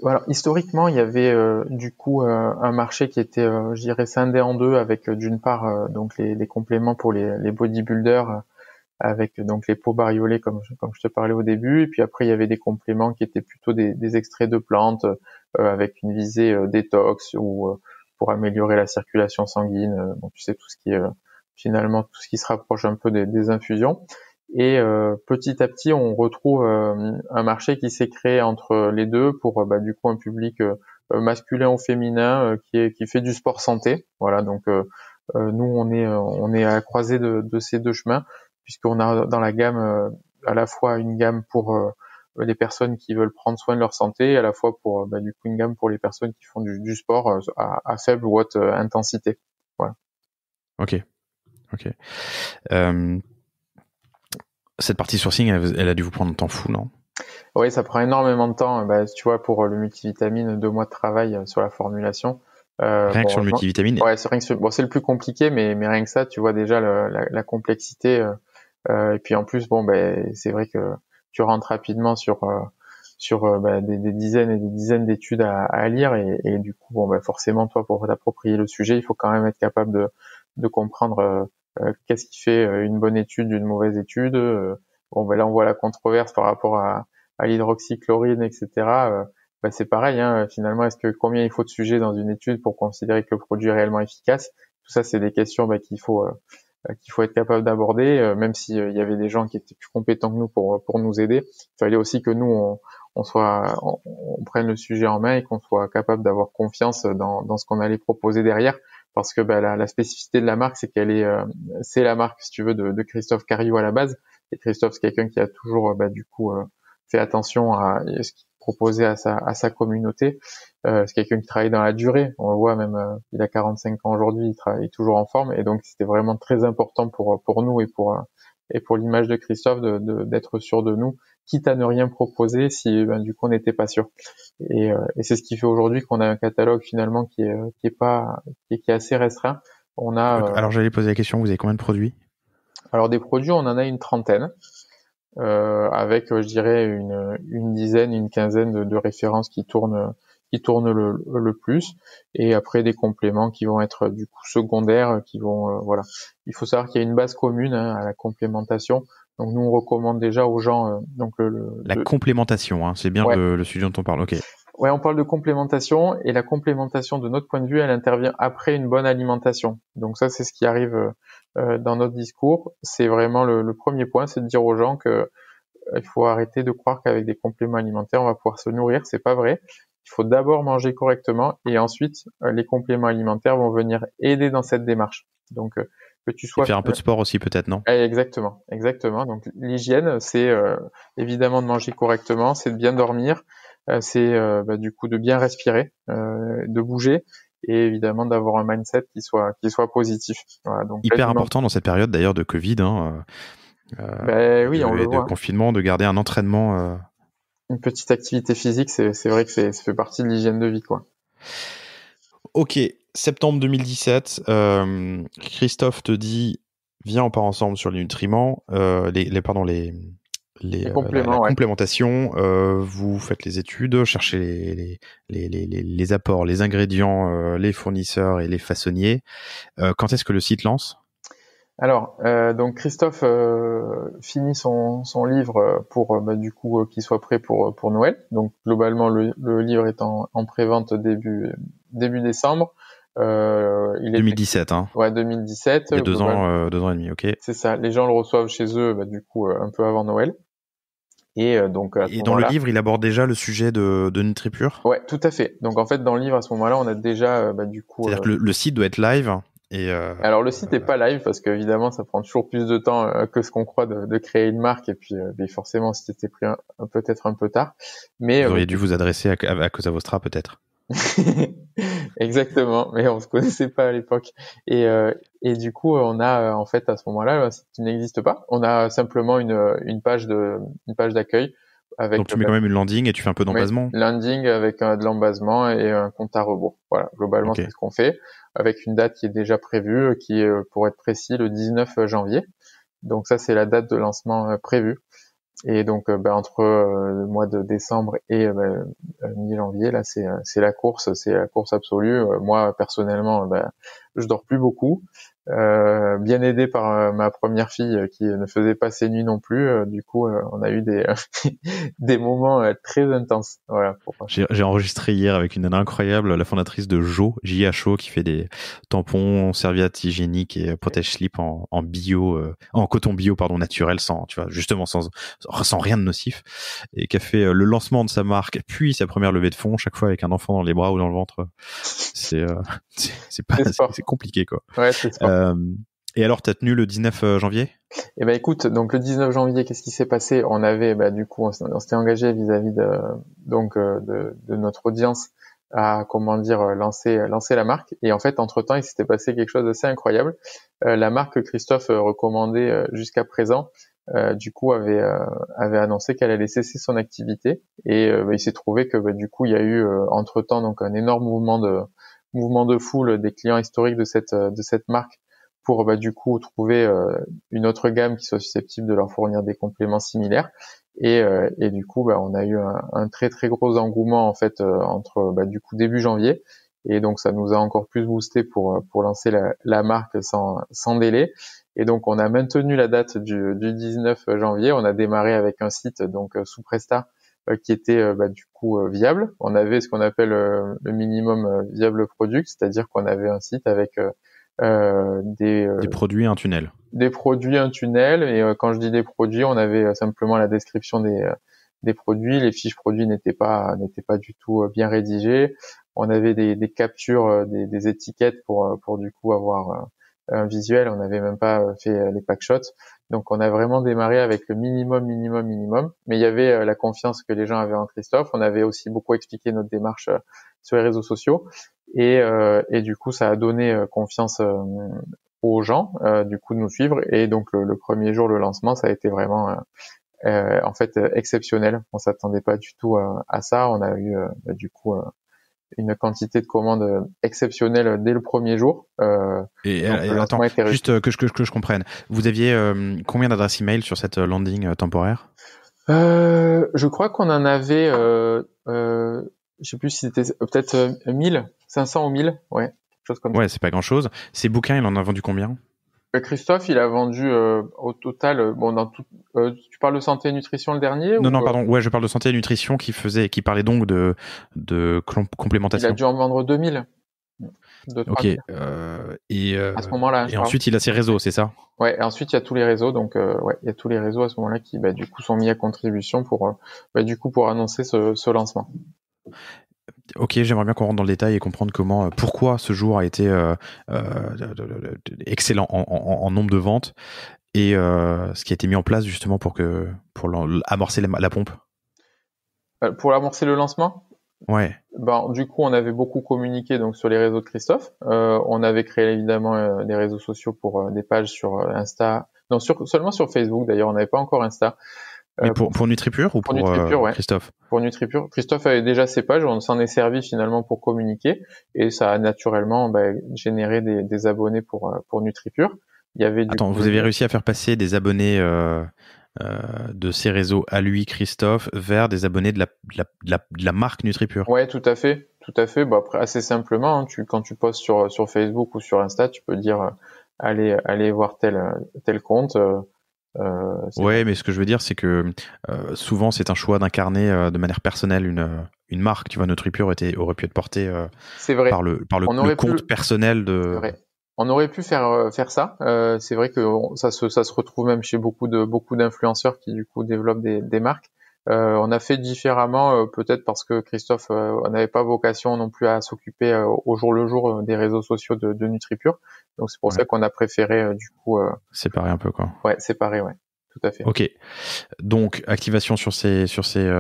Alors, historiquement, il y avait du coup un marché qui était, je dirais, scindé en deux, avec d'une part donc les compléments pour les bodybuilders, avec donc les peaux bariolées comme je te parlais au début, et puis après il y avait des compléments qui étaient plutôt des extraits de plantes avec une visée détox ou pour améliorer la circulation sanguine. Donc tu sais tout ce qui est finalement tout ce qui se rapproche un peu des infusions. Et petit à petit, on retrouve un marché qui s'est créé entre les deux pour du coup un public masculin ou féminin qui fait du sport santé. Voilà, donc nous on est à la croisée de ces deux chemins puisqu'on a dans la gamme à la fois une gamme pour les personnes qui veulent prendre soin de leur santé et à la fois pour du coup une gamme pour les personnes qui font du sport à faible ou haute intensité. Voilà. Ok. Cette partie sourcing, elle a dû vous prendre un temps fou, non ? Oui, ça prend énormément de temps. Tu vois, pour le multivitamine, 2 mois de travail sur la formulation. Rien que sur le multivitamine. Ouais, c'est le plus compliqué, mais rien que ça, tu vois déjà la complexité. Et puis en plus, c'est vrai que tu rentres rapidement sur des dizaines et des dizaines d'études à lire, et du coup, forcément, toi, pour t'approprier le sujet, il faut quand même être capable de comprendre qu'est-ce qui fait une bonne étude d'une mauvaise étude. Là, on voit la controverse par rapport à l'hydroxychloroquine, etc. C'est pareil, hein, finalement, combien il faut de sujets dans une étude pour considérer que le produit est réellement efficace? Tout ça, c'est des questions qu'il faut être capable d'aborder, même si il y avait des gens qui étaient plus compétents que nous pour nous aider. Il fallait aussi que nous on prenne le sujet en main et qu'on soit capable d'avoir confiance dans ce qu'on allait proposer derrière. Parce que la spécificité de la marque, c'est qu'elle est, c'est la marque, si tu veux, de Christophe Cariou à la base. Et Christophe, c'est quelqu'un qui a toujours, fait attention à ce qu'il proposait à sa communauté. C'est quelqu'un qui travaille dans la durée. On le voit même, il a 45 ans aujourd'hui, il travaille toujours en forme. Et donc, c'était vraiment très important pour nous et pour l'image de Christophe d'être sûr de nous, quitte à ne rien proposer si du coup on n'était pas sûr. Et c'est ce qui fait aujourd'hui qu'on a un catalogue finalement qui est assez restreint. On a Alors j'allais poser la question, vous avez combien de produits? alors des produits, on en a une trentaine, avec je dirais une dizaine, une quinzaine de références qui tournent le plus, et après des compléments qui vont être du coup secondaires, qui vont voilà. Il faut savoir qu'il y a une base commune à la complémentation. Donc nous on recommande déjà aux gens la complémentation, hein, c'est bien ouais. le sujet dont on parle. Ok. Ouais, on parle de complémentation, et la complémentation de notre point de vue, elle intervient après une bonne alimentation. Donc ça, c'est ce qui arrive dans notre discours. C'est vraiment le premier point, c'est de dire aux gens que il faut arrêter de croire qu'avec des compléments alimentaires, on va pouvoir se nourrir. C'est pas vrai. Il faut d'abord manger correctement, et ensuite les compléments alimentaires vont venir aider dans cette démarche. Donc que tu sois et faire un peu de sport aussi peut-être, non? Exactement. Donc l'hygiène, c'est évidemment de manger correctement, c'est de bien dormir, c'est du coup de bien respirer, de bouger, et évidemment d'avoir un mindset qui soit positif. Voilà, donc hyper important dans cette période d'ailleurs de Covid, hein, oui, on le de voit. confinement, de garder un entraînement. Une petite activité physique, c'est vrai que ça fait partie de l'hygiène de vie, quoi. Ok, septembre 2017, Christophe te dit, viens, on part ensemble sur les nutriments, la compléments, ouais. complémentation, vous faites les études, cherchez les apports, les ingrédients, les fournisseurs et les façonniers. Quand est-ce que le site lance? Alors, donc Christophe finit son livre pour du coup qu'il soit prêt pour Noël. Donc globalement le livre est en prévente début décembre. Il est 2017, hein. Ouais, 2017. Il y a 2 ans et demi, ok. C'est ça. Les gens le reçoivent chez eux, du coup un peu avant Noël. Et donc à ce Et dans le moment-là, livre, il aborde déjà le sujet de NutriPure. ouais, tout à fait. Donc en fait dans le livre à ce moment-là, on a déjà du coup. C'est-à-dire que le site doit être live. Alors le site est pas live parce qu'évidemment ça prend toujours plus de temps que ce qu'on croit de créer une marque, et puis forcément c'était pris peut-être un peu tard, mais vous auriez dû vous adresser à Cosa Vostra peut-être. exactement, mais on se connaissait pas à l'époque, et du coup on a en fait à ce moment-là un site qui n'existe pas. On a simplement une page d'accueil avec donc tu mets quand même une landing et tu fais un peu d'embasement. Landing avec de l'embasement et un compte à rebours. Voilà, globalement Okay. C'est ce qu'on fait, avec une date qui est déjà prévue, qui est pour être précis le 19 janvier. Donc ça c'est la date de lancement prévue. Et donc entre le mois de décembre et mi-janvier, là c'est la course absolue. Moi personnellement, je dors plus beaucoup, bien aidé par ma première fille qui ne faisait pas ses nuits non plus. Du coup, on a eu des des moments très intenses. Voilà. J'ai enregistré hier avec une nana incroyable, la fondatrice de JHO, qui fait des tampons, serviettes hygiéniques et protège-slip en bio, en coton bio, pardon, naturel, sans rien de nocif, et qui a fait le lancement de sa marque, puis sa première levée de fonds, chaque fois avec un enfant dans les bras ou dans le ventre. C'est compliqué, quoi. Ouais, c'est sport. Et alors, t'as tenu le 19 janvier? Eh ben écoute, donc le 19 janvier, qu'est-ce qui s'est passé? On avait, du coup, on s'était engagé vis-à-vis de notre audience à, lancer la marque. Et en fait, entre-temps, il s'était passé quelque chose d'assez incroyable. La marque que Christophe recommandait jusqu'à présent, du coup, avait annoncé qu'elle allait cesser son activité. Et il s'est trouvé que du coup, il y a eu entre-temps donc un énorme mouvement de foule des clients historiques de cette marque pour du coup trouver une autre gamme qui soit susceptible de leur fournir des compléments similaires, et du coup on a eu un très très gros engouement en fait entre du coup début janvier, et donc ça nous a encore plus boosté pour lancer la marque sans délai. Et donc on a maintenu la date du 19 janvier. On a démarré avec un site donc sous Presta qui était du coup viable. On avait ce qu'on appelle le minimum viable product, c'est-à-dire qu'on avait un site avec des produits, un tunnel. Des produits, un tunnel, et quand je dis des produits, on avait simplement la description des produits. Les fiches produits n'étaient pas du tout bien rédigées. On avait des captures des étiquettes pour du coup avoir un visuel. On n'avait même pas fait les packshots. Donc on a vraiment démarré avec le minimum. Mais il y avait la confiance que les gens avaient en Christophe. On avait aussi beaucoup expliqué notre démarche sur les réseaux sociaux. Et du coup, ça a donné confiance aux gens, du coup, de nous suivre. Et donc, le premier jour, le lancement, ça a été vraiment, en fait, exceptionnel. On s'attendait pas du tout à ça. On a eu, du coup, une quantité de commandes exceptionnelle dès le premier jour. Donc, attends, juste que je comprenne. Vous aviez combien d'adresses email sur cette landing temporaire? Je crois qu'on en avait, je sais plus si c'était peut-être 1000, 500 ou 1000, ouais, quelque chose comme ça. Ouais, c'est pas grand-chose. Ces bouquins, il en a vendu combien? Christophe, il a vendu au total, bon, dans tout. Tu parles de santé et nutrition le dernier? Non, pardon. Ouais, je parle de santé et nutrition qui parlait donc de complémentation. Il a dû en vendre 2000. Ok. À ce moment-là. Et ensuite, il a ses réseaux, c'est ça? Ouais. Et ensuite, il y a tous les réseaux. Donc, ouais, il y a tous les réseaux à ce moment-là qui, du coup, sont mis à contribution pour annoncer ce lancement. Ok, j'aimerais bien qu'on rentre dans le détail et comprendre pourquoi ce jour a été excellent en nombre de ventes et ce qui a été mis en place justement pour amorcer la pompe. Pour amorcer le lancement? Ouais. Du coup, on avait beaucoup communiqué donc sur les réseaux de Christophe. On avait créé évidemment des réseaux sociaux pour des pages sur Insta. Non, seulement sur Facebook d'ailleurs. On n'avait pas encore Insta. Mais pour NutriPure ou pour NutriPure, ouais. Christophe? Pour NutriPure. Christophe avait déjà ses pages, on s'en est servi finalement pour communiquer et ça a naturellement généré des abonnés pour NutriPure. Il y avait vous avez réussi à faire passer des abonnés de ces réseaux à lui, Christophe, vers des abonnés de la marque NutriPure? Ouais, tout à fait. Après, assez simplement, hein, quand tu postes sur Facebook ou sur Insta, tu peux dire allez voir tel compte. Ouais, mais ce que je veux dire, c'est que souvent, c'est un choix d'incarner de manière personnelle une marque. Tu vois, NutriPure aurait pu être porté par le compte personnel de. C'est vrai. On aurait pu faire ça. C'est vrai que ça se retrouve même chez beaucoup d'influenceurs qui du coup développent des marques. On a fait différemment, peut-être parce que Christophe n'avait pas vocation non plus à s'occuper au jour le jour des réseaux sociaux de NutriPure. Donc c'est pour ça qu'on a préféré du coup séparer un peu, quoi. Ouais, séparer, ouais, tout à fait. Ok. Donc activation sur ces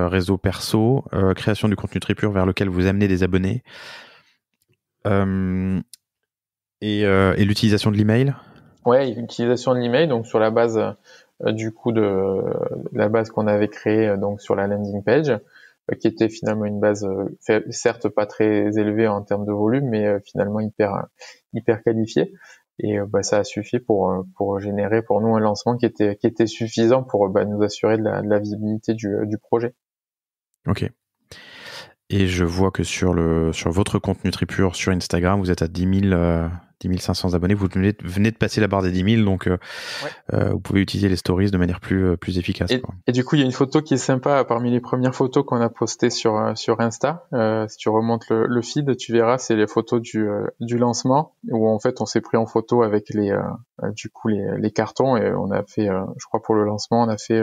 réseaux perso, création du contenu NutriPure vers lequel vous amenez des abonnés, et l'utilisation de l'email. Ouais, l'utilisation de l'email, donc sur la base du coup de la base qu'on avait créée donc sur la landing page, qui était finalement une base certes pas très élevée en termes de volume, mais finalement hyper qualifiée. Et ça a suffi pour générer pour nous un lancement qui était suffisant pour nous assurer de la visibilité du projet. Ok. Et je vois que sur votre compte NutriPure sur Instagram, vous êtes à 10 500 abonnés. Vous venez de passer la barre des 10 000, donc vous pouvez utiliser les stories de manière plus efficace. Et du coup, il y a une photo qui est sympa parmi les premières photos qu'on a postées sur Insta. Si tu remontes le feed, tu verras, c'est les photos du lancement où en fait on s'est pris en photo avec les cartons et on a fait, je crois pour le lancement, on a fait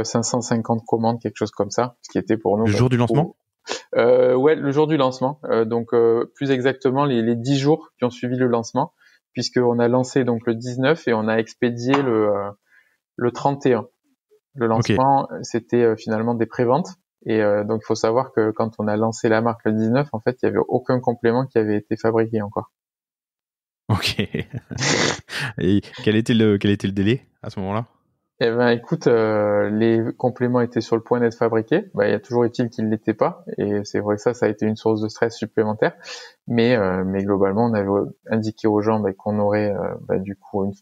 550 commandes, quelque chose comme ça, ce qui était pour nous le jour du lancement. Ouais, le jour du lancement. Donc plus exactement les 10 jours qui ont suivi le lancement, puisqu'on a lancé donc le 19 et on a expédié le 31. Le lancement, c'était finalement des préventes. Et donc il faut savoir que quand on a lancé la marque le 19, en fait, il y avait aucun complément qui avait été fabriqué encore. Ok. Et quel était le délai à ce moment-là? Eh ben, écoute, les compléments étaient sur le point d'être fabriqués. Il y a toujours est-il qu'ils l'étaient pas, et c'est vrai que ça a été une source de stress supplémentaire. Mais globalement, on avait indiqué aux gens qu'on aurait du coup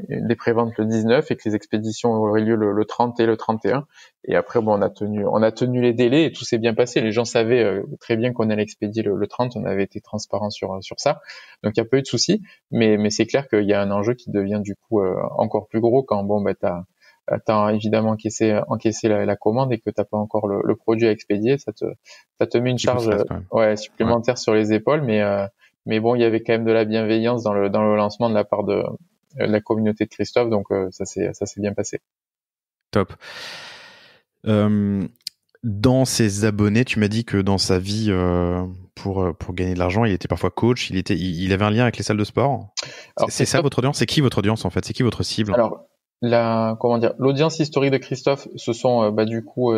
des préventes le 19 et que les expéditions auraient lieu le 30 et le 31. Et après, on a tenu les délais et tout s'est bien passé. Les gens savaient très bien qu'on allait expédier le 30. On avait été transparent sur ça. Donc il n'y a pas eu de souci. Mais c'est clair qu'il y a un enjeu qui devient du coup encore plus gros quand t'as évidemment encaissé la commande et que t'as pas encore le produit à expédier, ça te met une charge supplémentaire sur les épaules, mais bon, il y avait quand même de la bienveillance dans le lancement de la part de la communauté de Christophe, donc ça s'est bien passé. Top. Dans ses abonnés, tu m'as dit que dans sa vie, pour gagner de l'argent, il était parfois coach. Il avait un lien avec les salles de sport. Alors, C'est ça votre audience? C'est qui votre audience en fait? C'est qui votre cible? Alors, l'audience historique de Christophe, ce sont du coup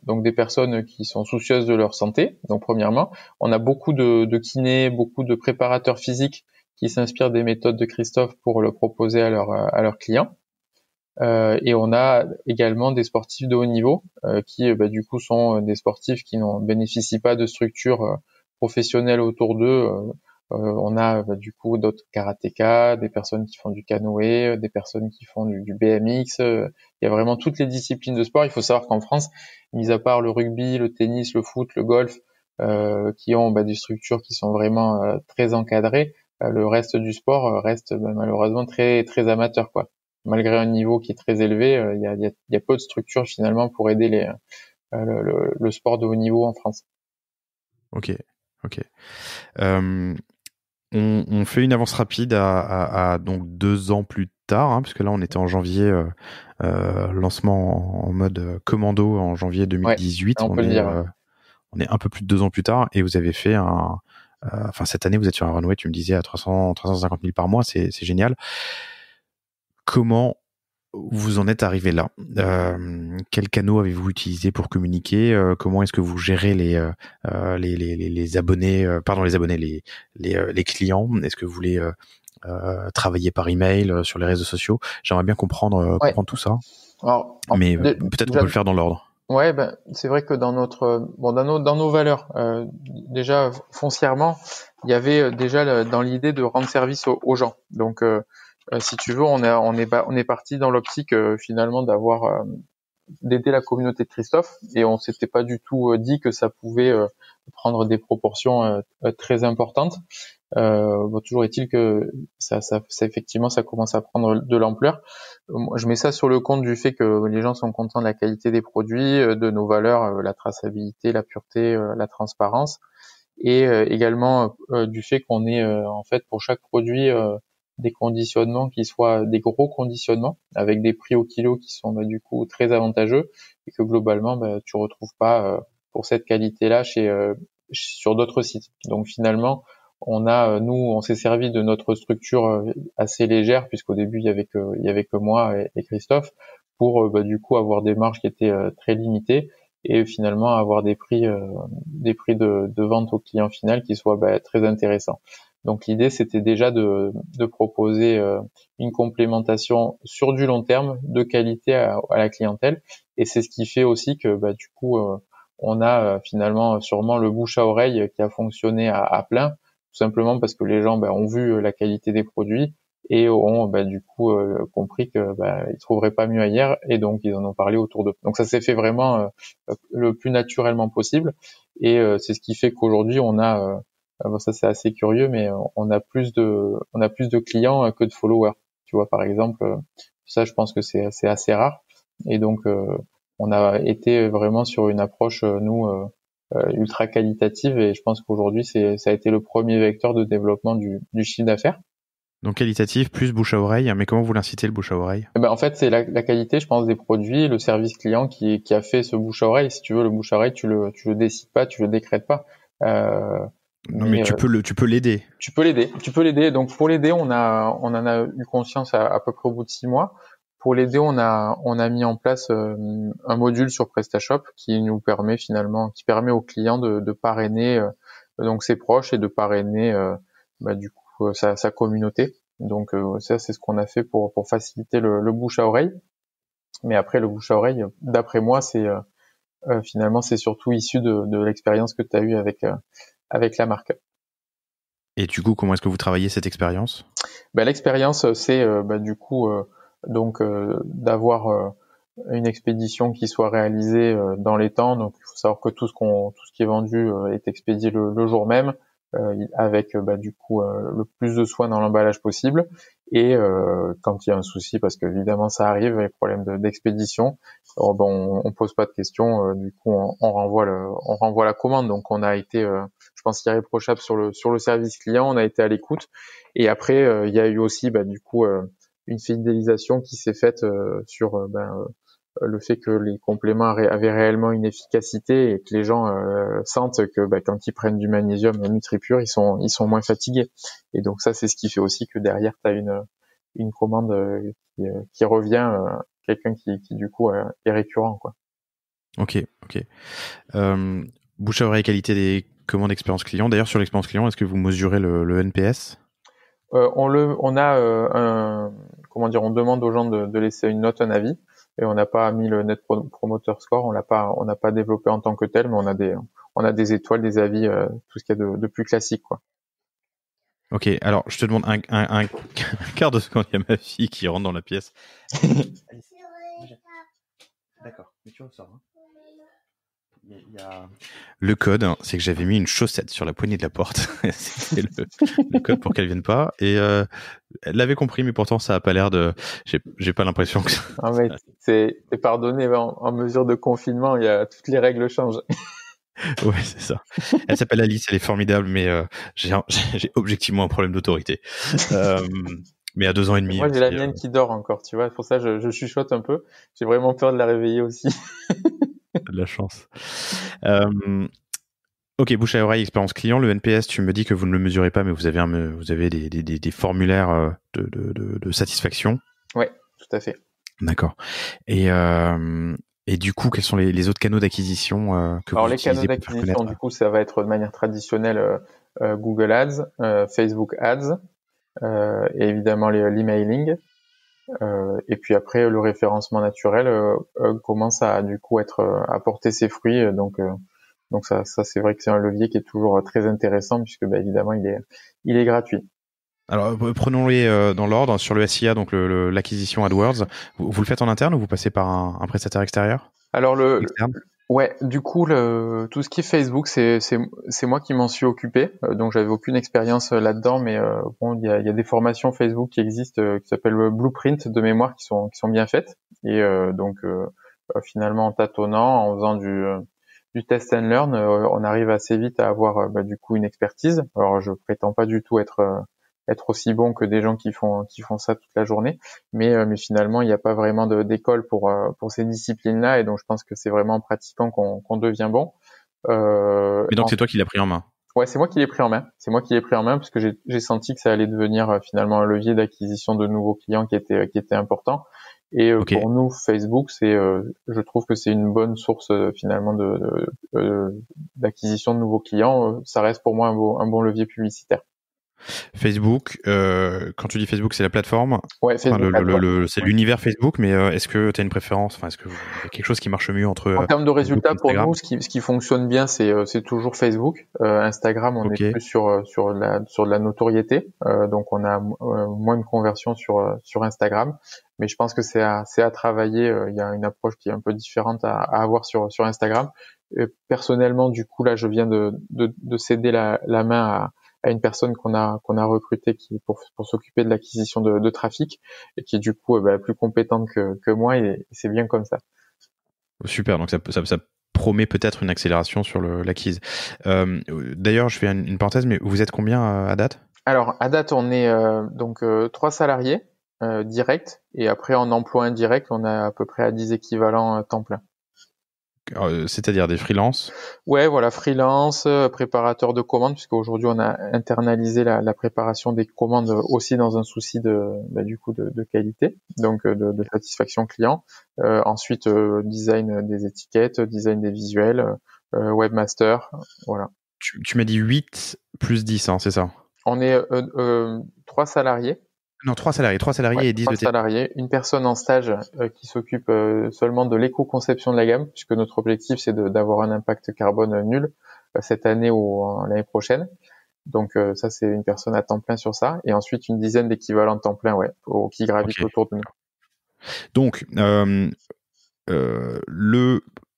donc des personnes qui sont soucieuses de leur santé. Donc premièrement, on a beaucoup de kinés, beaucoup de préparateurs physiques qui s'inspirent des méthodes de Christophe pour le proposer à leurs clients. Et on a également des sportifs de haut niveau qui du coup sont des sportifs qui ne bénéficient pas de structures professionnelles autour d'eux. On a du coup d'autres karatékas, des personnes qui font du canoë, des personnes qui font du BMX. Il y a vraiment toutes les disciplines de sport. Il faut savoir qu'en France, mis à part le rugby, le tennis, le foot, le golf, qui ont des structures qui sont vraiment très encadrées, le reste du sport reste malheureusement très très amateur, quoi. Malgré un niveau qui est très élevé, il y a peu de structures finalement pour aider le sport de haut niveau en France. Ok. On fait une avance rapide à donc 2 ans plus tard, hein, puisque là on était en janvier, lancement en mode commando en janvier 2018. Ouais, on peut le dire. On est un peu plus de 2 ans plus tard et vous avez fait cette année vous êtes sur un runway, tu me disais à 350 000 par mois, c'est génial. Comment vous en êtes arrivé là? Quels canaux avez-vous utilisé pour communiquer? Comment est-ce que vous gérez les abonnés, les clients? Est-ce que vous voulez travailler par email, sur les réseaux sociaux? J'aimerais bien comprendre tout ça. Alors, mais peut-être qu'on peut le faire dans l'ordre. Ouais, c'est vrai que dans nos valeurs, déjà foncièrement, il y avait déjà dans l'idée de rendre service aux gens. Donc si tu veux, on est parti dans l'optique finalement d'aider la communauté de Christophe, et on s'était pas du tout dit que ça pouvait prendre des proportions très importantes. Toujours est-il que ça effectivement ça commence à prendre de l'ampleur. Moi, je mets ça sur le compte du fait que les gens sont contents de la qualité des produits, de nos valeurs, la traçabilité, la pureté, la transparence, et également du fait qu'on ait en fait pour chaque produit des conditionnements qui soient des gros conditionnements avec des prix au kilo qui sont du coup très avantageux, et que globalement tu retrouves pas pour cette qualité-là sur d'autres sites. Donc finalement, on s'est servi de notre structure assez légère, puisqu'au début il y avait que moi et Christophe, pour du coup avoir des marges qui étaient très limitées, et finalement avoir des prix de vente au client final qui soient très intéressants. Donc l'idée, c'était déjà de proposer une complémentation sur du long terme de qualité à la clientèle, et c'est ce qui fait aussi que du coup on a finalement sûrement le bouche à oreille qui a fonctionné à plein, tout simplement parce que les gens ont vu la qualité des produits et ont du coup compris que ils trouveraient pas mieux ailleurs, et donc ils en ont parlé autour d'eux. Donc ça s'est fait vraiment le plus naturellement possible, et c'est ce qui fait qu'aujourd'hui on a ça c'est assez curieux, mais on a plus de clients que de followers. Tu vois, par exemple, ça je pense que c'est assez rare, et donc on a été vraiment sur une approche ultra qualitative, et je pense qu'aujourd'hui ça a été le premier vecteur de développement du chiffre d'affaires. Donc qualitatif plus bouche à oreille, mais comment vous l'incitez le bouche à oreille? En fait, c'est la qualité, je pense, des produits, le service client qui a fait ce bouche à oreille. Si tu veux, le bouche à oreille, tu le décides pas, tu le décrètes pas. Non, mais tu peux l'aider. Tu peux l'aider. Donc pour l'aider, on en a eu conscience à peu près au bout de 6 mois. Pour l'aider, on a mis en place un module sur PrestaShop qui permet aux clients de parrainer donc ses proches, et de parrainer du coup sa communauté. Donc ça, c'est ce qu'on a fait pour faciliter le bouche à oreille. Mais après, le bouche à oreille, d'après moi, c'est finalement c'est surtout issu de l'expérience que tu as eue avec la marque. Et du coup, comment est-ce que vous travaillez cette expérience? L'expérience, c'est du coup d'avoir une expédition qui soit réalisée dans les temps. Donc il faut savoir que tout ce qui est vendu est expédié le jour même, avec du coup le plus de soin dans l'emballage possible. Et quand il y a un souci, parce qu'évidemment ça arrive, les problèmes d'expédition, on pose pas de questions, du coup on renvoie la commande. Donc on a été je pense irréprochable sur le service client, on a été à l'écoute. Et après il y a eu aussi du coup une fidélisation qui s'est faite sur le fait que les compléments avaient réellement une efficacité et que les gens sentent que quand ils prennent du magnésium et NutriPure, ils sont moins fatigués. Et donc ça, c'est ce qui fait aussi que derrière, tu as une commande qui revient, quelqu'un qui du coup est récurrent, quoi. Ok. Bouche à oreille, qualité des commandes, expérience client. D'ailleurs, sur l'expérience client, est-ce que vous mesurez le NPS? On demande aux gens de laisser une note, un avis, et on n'a pas mis le Net Promoter Score, on n'a pas développé en tant que tel, mais on a des étoiles, des avis, tout ce qu'il y a de plus classique, quoi. Ok, alors je te demande un quart de seconde, il y a ma fille qui rentre dans la pièce. D'accord, mais tu ressors. Il y a... Le code, c'est que j'avais mis une chaussette sur la poignée de la porte. C'était le code pour qu'elle vienne pas. Et elle l'avait compris, mais pourtant ça a pas l'air de. J'ai pas l'impression que. Ah mais c'est pardonné, en mesure de confinement, toutes les règles changent. Ouais, c'est ça. Elle s'appelle Alice, elle est formidable, mais j'ai objectivement un problème d'autorité. Mais à 2 ans et demi. Moi, j'ai la mienne qui dort encore, tu vois. Pour ça, je chuchote un peu. J'ai vraiment peur de la réveiller aussi. De la chance. Ok, bouche à oreille, expérience client. Le NPS, tu me dis que vous ne le mesurez pas, mais vous avez des formulaires de satisfaction. Ouais, tout à fait. D'accord. Et du coup, quels sont les autres canaux d'acquisition que Alors, vous les utilisez canaux pour faire d'acquisition, connaître? du coup, ça va être de manière traditionnelle Google Ads, Facebook Ads, et évidemment l'emailing. Et puis après, le référencement naturel commence à du coup à porter ses fruits. Donc ça c'est vrai que c'est un levier qui est toujours très intéressant puisque évidemment il est gratuit. Alors, prenons-les dans l'ordre. Sur le SIA, donc l'acquisition AdWords, vous le faites en interne ou vous passez par un prestataire extérieur? Alors Externe? ouais, du coup tout ce qui est Facebook, c'est moi qui m'en suis occupé. Donc j'avais aucune expérience là-dedans, mais bon, il y a des formations Facebook qui existent qui s'appellent Blueprint de mémoire qui sont bien faites. Et finalement en tâtonnant, en faisant du test and learn, on arrive assez vite à avoir du coup une expertise. Alors je prétends pas du tout être aussi bon que des gens qui font ça toute la journée, mais finalement il n'y a pas vraiment d'école pour ces disciplines-là, et donc je pense que c'est vraiment en pratiquant qu'on devient bon. Mais donc, c'est toi qui l'as pris en main. Ouais, c'est moi qui l'ai pris en main. C'est moi qui l'ai pris en main parce que j'ai senti que ça allait devenir finalement un levier d'acquisition de nouveaux clients qui était important. Et Ok. pour nous, Facebook, je trouve que c'est une bonne source finalement d'acquisition de nouveaux clients. Ça reste pour moi un bon levier publicitaire. Facebook, quand tu dis Facebook, c'est la plateforme. Ouais, Facebook Ads, C'est l'univers Facebook, mais est-ce que tu as une préférence? Enfin, est-ce que il y a quelque chose qui marche mieux entre En termes de Facebook et résultats, pour Instagram? nous, ce qui fonctionne bien, c'est toujours Facebook. Instagram, on est Ok. plus sur de la notoriété, donc on a moins de conversions sur Instagram. Mais je pense que c'est à travailler. Il y a une approche qui est un peu différente à avoir sur Instagram. Et personnellement, du coup, là, je viens de céder la main à une personne qu'on a recrutée pour s'occuper de l'acquisition de trafic et qui est du coup plus compétente que moi, et c'est bien comme ça. Super, donc ça promet peut-être une accélération sur l'acquise. D'ailleurs, je fais une parenthèse, mais vous êtes combien à date? Alors, à date, on est 3 salariés directs, et après en emploi indirect, on a à peu près à 10 équivalents temps plein. C'est-à-dire des freelances? Ouais, voilà, freelance, préparateur de commandes, puisque aujourd'hui on a internalisé la préparation des commandes aussi dans un souci du coup de qualité, donc de satisfaction client. Ensuite, design des étiquettes, design des visuels, webmaster, voilà. Tu m'as dit 8 plus 10, hein, c'est ça? On est 3 salariés. Non, 3 salariés. 3 Ouais, salariés et 10 3 de TP. salariés, une personne en stage qui s'occupe seulement de l'éco-conception de la gamme, puisque notre objectif c'est d'avoir un impact carbone nul cette année ou l'année prochaine. Donc ça, c'est une personne à temps plein sur ça, et ensuite une dizaine d'équivalents de temps plein, ouais, qui gravitent Ok. autour de nous. Donc,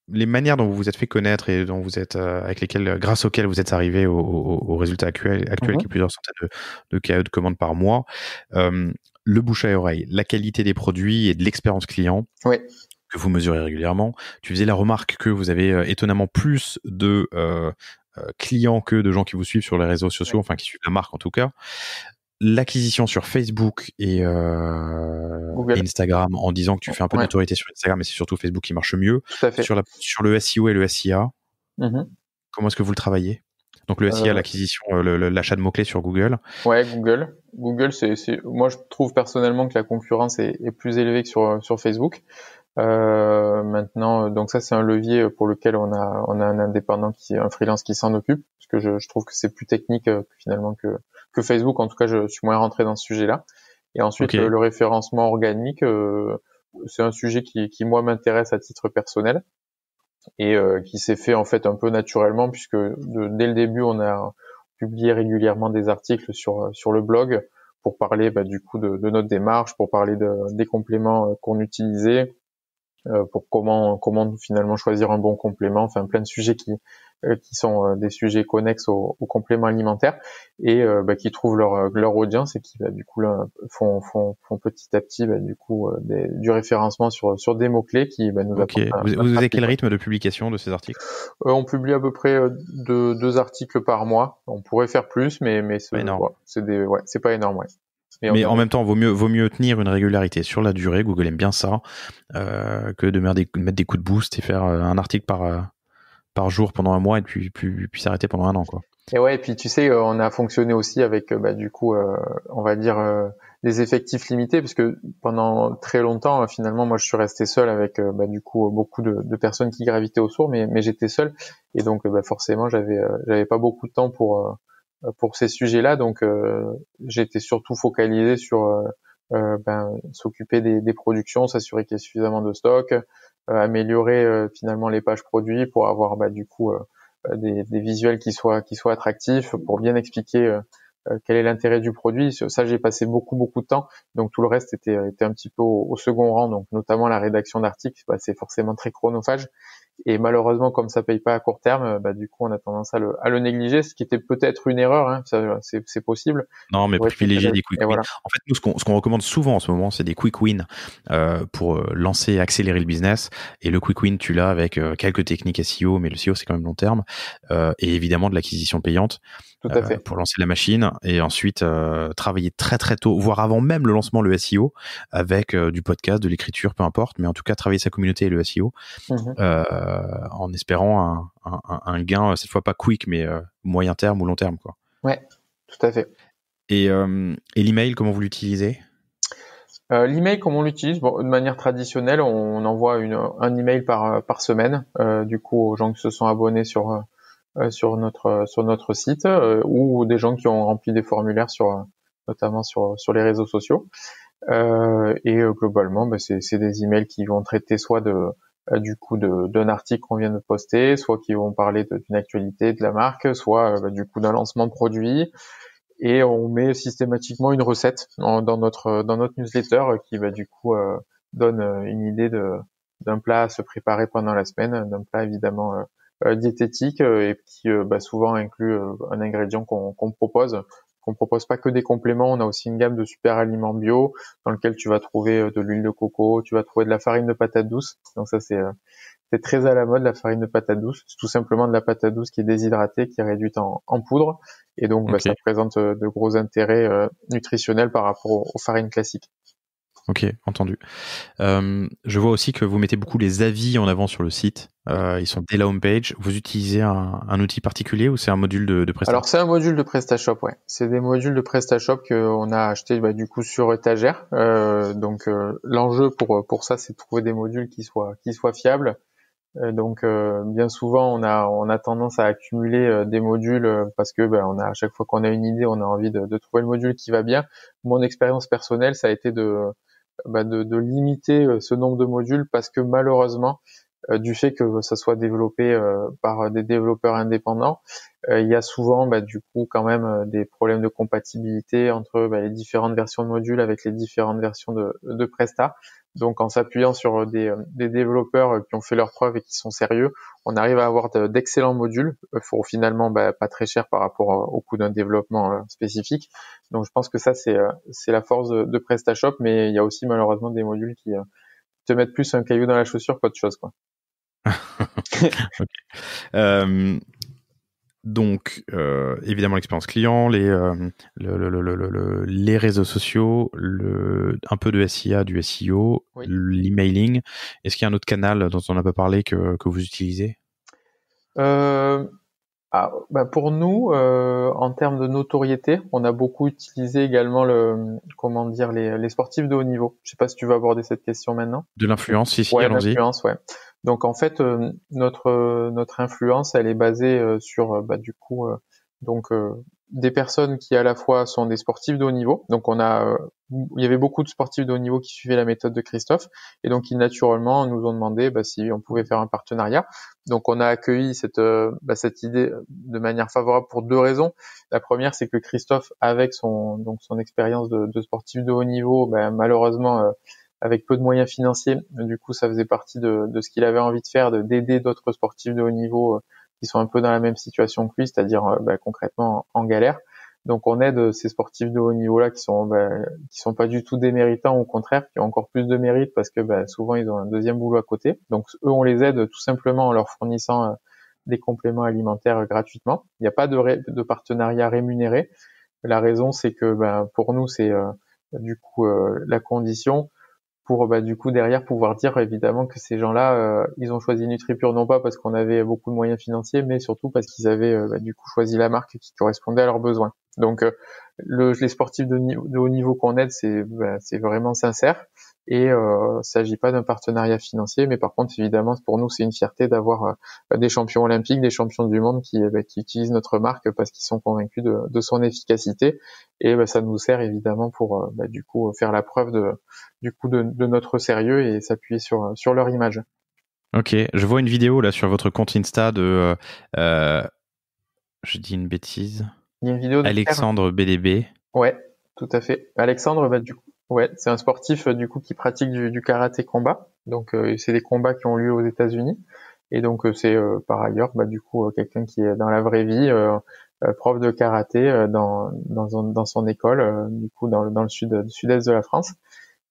les manières dont vous vous êtes fait connaître et dont vous êtes, grâce auxquelles vous êtes arrivé au résultat actuel Mhm. qui est plusieurs centaines de KE de commandes par mois, le bouche à oreille, la qualité des produits et de l'expérience client Oui, que vous mesurez régulièrement. Tu faisais la remarque que vous avez étonnamment plus de clients que de gens qui vous suivent sur les réseaux sociaux, enfin qui suivent la marque en tout cas. L'acquisition sur Facebook et Google. Instagram en disant que tu fais un peu de notoriété sur Instagram, mais c'est surtout Facebook qui marche mieux. Tout à fait. Sur le SEO et le SIA, comment est-ce que vous le travaillez? Donc le SIA, l'acquisition, l'achat de mots-clés sur Google. Ouais, Google. Google, moi je trouve personnellement que la concurrence est plus élevée que sur Facebook. Maintenant, donc ça c'est un levier pour lequel on a un indépendant un freelance qui s'en occupe, parce que je trouve que c'est plus technique finalement que Facebook. En tout cas, je suis moins rentré dans ce sujet-là. Et ensuite, le référencement organique, c'est un sujet qui moi m'intéresse à titre personnel et qui s'est fait en fait un peu naturellement, puisque dès le début, on a publié régulièrement des articles sur le blog pour parler du coup de notre démarche, pour parler des compléments qu'on utilisait, pour comment finalement choisir un bon complément, enfin plein de sujets qui sont des sujets connexes aux compléments alimentaires et qui trouvent leur audience et qui du coup là, font petit à petit du coup du référencement sur des mots clés qui nous apportent. Vous avez quel rythme de publication de ces articles? On publie à peu près deux articles par mois. On pourrait faire plus, mais c'est pas énorme, ouais. Mais en même temps, vaut mieux tenir une régularité sur la durée. Google aime bien ça, que de mettre des coups de boost et faire un article par jour pendant un mois et puis s'arrêter pendant un an, quoi. Et ouais, et puis tu sais, on a fonctionné aussi avec du coup, on va dire des effectifs limités, parce que pendant très longtemps, finalement, moi, je suis resté seul avec du coup beaucoup de personnes qui gravitaient autour, mais j'étais seul, et donc forcément, j'avais pas beaucoup de temps pour ces sujets-là, donc j'étais surtout focalisé sur s'occuper des productions, s'assurer qu'il y ait suffisamment de stock, améliorer finalement les pages produits pour avoir du coup des visuels qui soient attractifs, pour bien expliquer quel est l'intérêt du produit. Ça, j'ai passé beaucoup de temps, donc tout le reste était un petit peu au second rang, donc notamment la rédaction d'articles, c'est forcément très chronophage. Et malheureusement, comme ça paye pas à court terme, du coup, on a tendance à le négliger, ce qui était peut-être une erreur, hein, ça, c'est possible. Non, mais privilégier des quick wins. Voilà. En fait, nous, ce qu'on recommande souvent en ce moment, c'est des quick wins pour lancer et accélérer le business. Et le quick win, tu l'as avec quelques techniques SEO, mais le SEO, c'est quand même long terme. Et évidemment, de l'acquisition payante. Tout à fait. Pour lancer la machine et ensuite travailler très très tôt, voire avant même le lancement, le SEO, avec du podcast, de l'écriture, peu importe, mais en tout cas travailler sa communauté et le SEO en espérant un gain, cette fois pas quick, mais moyen terme ou long terme, quoi. Ouais, tout à fait. Et l'email, comment vous l'utilisez? L'email, comment on l'utilise? Bon, de manière traditionnelle, on envoie un email par semaine, du coup, aux gens qui se sont abonnés sur notre site, ou des gens qui ont rempli des formulaires notamment sur les réseaux sociaux. Et globalement, c'est des emails qui vont traiter soit du coup d'un article qu'on vient de poster, soit qui vont parler d'une actualité de la marque, soit du coup d'un lancement de produit. Et on met systématiquement une recette dans notre newsletter qui du coup donne une idée d'un plat à se préparer pendant la semaine, d'un plat évidemment diététique, et qui souvent inclut un ingrédient qu'on propose pas que des compléments. On a aussi une gamme de super aliments bio dans lequel tu vas trouver de l'huile de coco, tu vas trouver de la farine de patate douce. Donc ça c'est très à la mode, la farine de patate douce. C'est tout simplement de la patate douce qui est déshydratée, qui est réduite en poudre, et donc ça présente de gros intérêts nutritionnels par rapport aux farines classiques. Ok, entendu. Je vois aussi que vous mettez beaucoup les avis en avant sur le site. Ils sont dès la homepage. Vous utilisez un outil particulier ou c'est un module de PrestaShop? Alors c'est un module de PrestaShop, ouais. C'est des modules de PrestaShop qu'on a acheté du coup sur étagère. Donc l'enjeu pour ça, c'est de trouver des modules qui soient fiables. Donc bien souvent on a tendance à accumuler des modules parce que on a, à chaque fois qu'on a une idée, on a envie de trouver le module qui va bien. Mon expérience personnelle, ça a été de limiter ce nombre de modules, parce que malheureusement, du fait que ça soit développé par des développeurs indépendants, il y a souvent du coup quand même des problèmes de compatibilité entre les différentes versions de modules avec les différentes versions de Presta. Donc en s'appuyant sur des développeurs qui ont fait leurs preuves et qui sont sérieux, on arrive à avoir d'excellents modules pour finalement pas très cher par rapport au coût d'un développement spécifique. Donc je pense que ça c'est la force de PrestaShop, mais il y a aussi malheureusement des modules qui te mettent plus un caillou dans la chaussure qu'autre chose, quoi. Okay. Donc, évidemment, l'expérience client, les réseaux sociaux, un peu de SIA, du SEO, Oui. l'emailing. Est-ce qu'il y a un autre canal dont on n'a pas parlé que vous utilisez? Pour nous, en termes de notoriété, on a beaucoup utilisé également les sportifs de haut niveau. Je sais pas si tu veux aborder cette question maintenant. De l'influence, si, Ouais, allons-y. l'influence, ouais. Donc en fait, notre influence, elle est basée sur des personnes qui à la fois sont des sportifs de haut niveau. Donc il y avait beaucoup de sportifs de haut niveau qui suivaient la méthode de Christophe, et donc ils naturellement nous ont demandé si on pouvait faire un partenariat. Donc on a accueilli cette idée de manière favorable pour deux raisons. La première, c'est que Christophe, avec son expérience de sportif de haut niveau, malheureusement avec peu de moyens financiers, du coup ça faisait partie de ce qu'il avait envie de faire, d'aider d'autres sportifs de haut niveau qui sont un peu dans la même situation que lui, c'est-à-dire concrètement en galère. Donc on aide ces sportifs de haut niveau là qui sont pas du tout déméritants, au contraire, qui ont encore plus de mérite parce que souvent ils ont un deuxième boulot à côté. Donc eux, on les aide tout simplement en leur fournissant des compléments alimentaires gratuitement. Il n'y a pas de partenariat rémunéré. La raison, c'est que pour nous c'est la condition pour du coup derrière pouvoir dire évidemment que ces gens-là ils ont choisi NutriPure non pas parce qu'on avait beaucoup de moyens financiers, mais surtout parce qu'ils avaient du coup choisi la marque qui correspondait à leurs besoins. Donc les sportifs de haut niveau qu'on aide, c'est vraiment sincère, et s'agit pas d'un partenariat financier, mais par contre évidemment pour nous c'est une fierté d'avoir des champions olympiques, des champions du monde qui utilisent notre marque parce qu'ils sont convaincus de son efficacité, et ça nous sert évidemment pour du coup faire la preuve de notre sérieux et s'appuyer sur leur image. Ok, je vois une vidéo là sur votre compte Insta de, je dis une bêtise, Il y a une vidéo de Pierre. Alexandre BDB. Ouais, tout à fait. Alexandre, du coup, ouais, c'est un sportif du coup qui pratique du karaté combat. Donc c'est des combats qui ont lieu aux États-Unis. Et donc c'est par ailleurs du coup quelqu'un qui est dans la vraie vie prof de karaté dans son école du coup dans le sud-est de la France.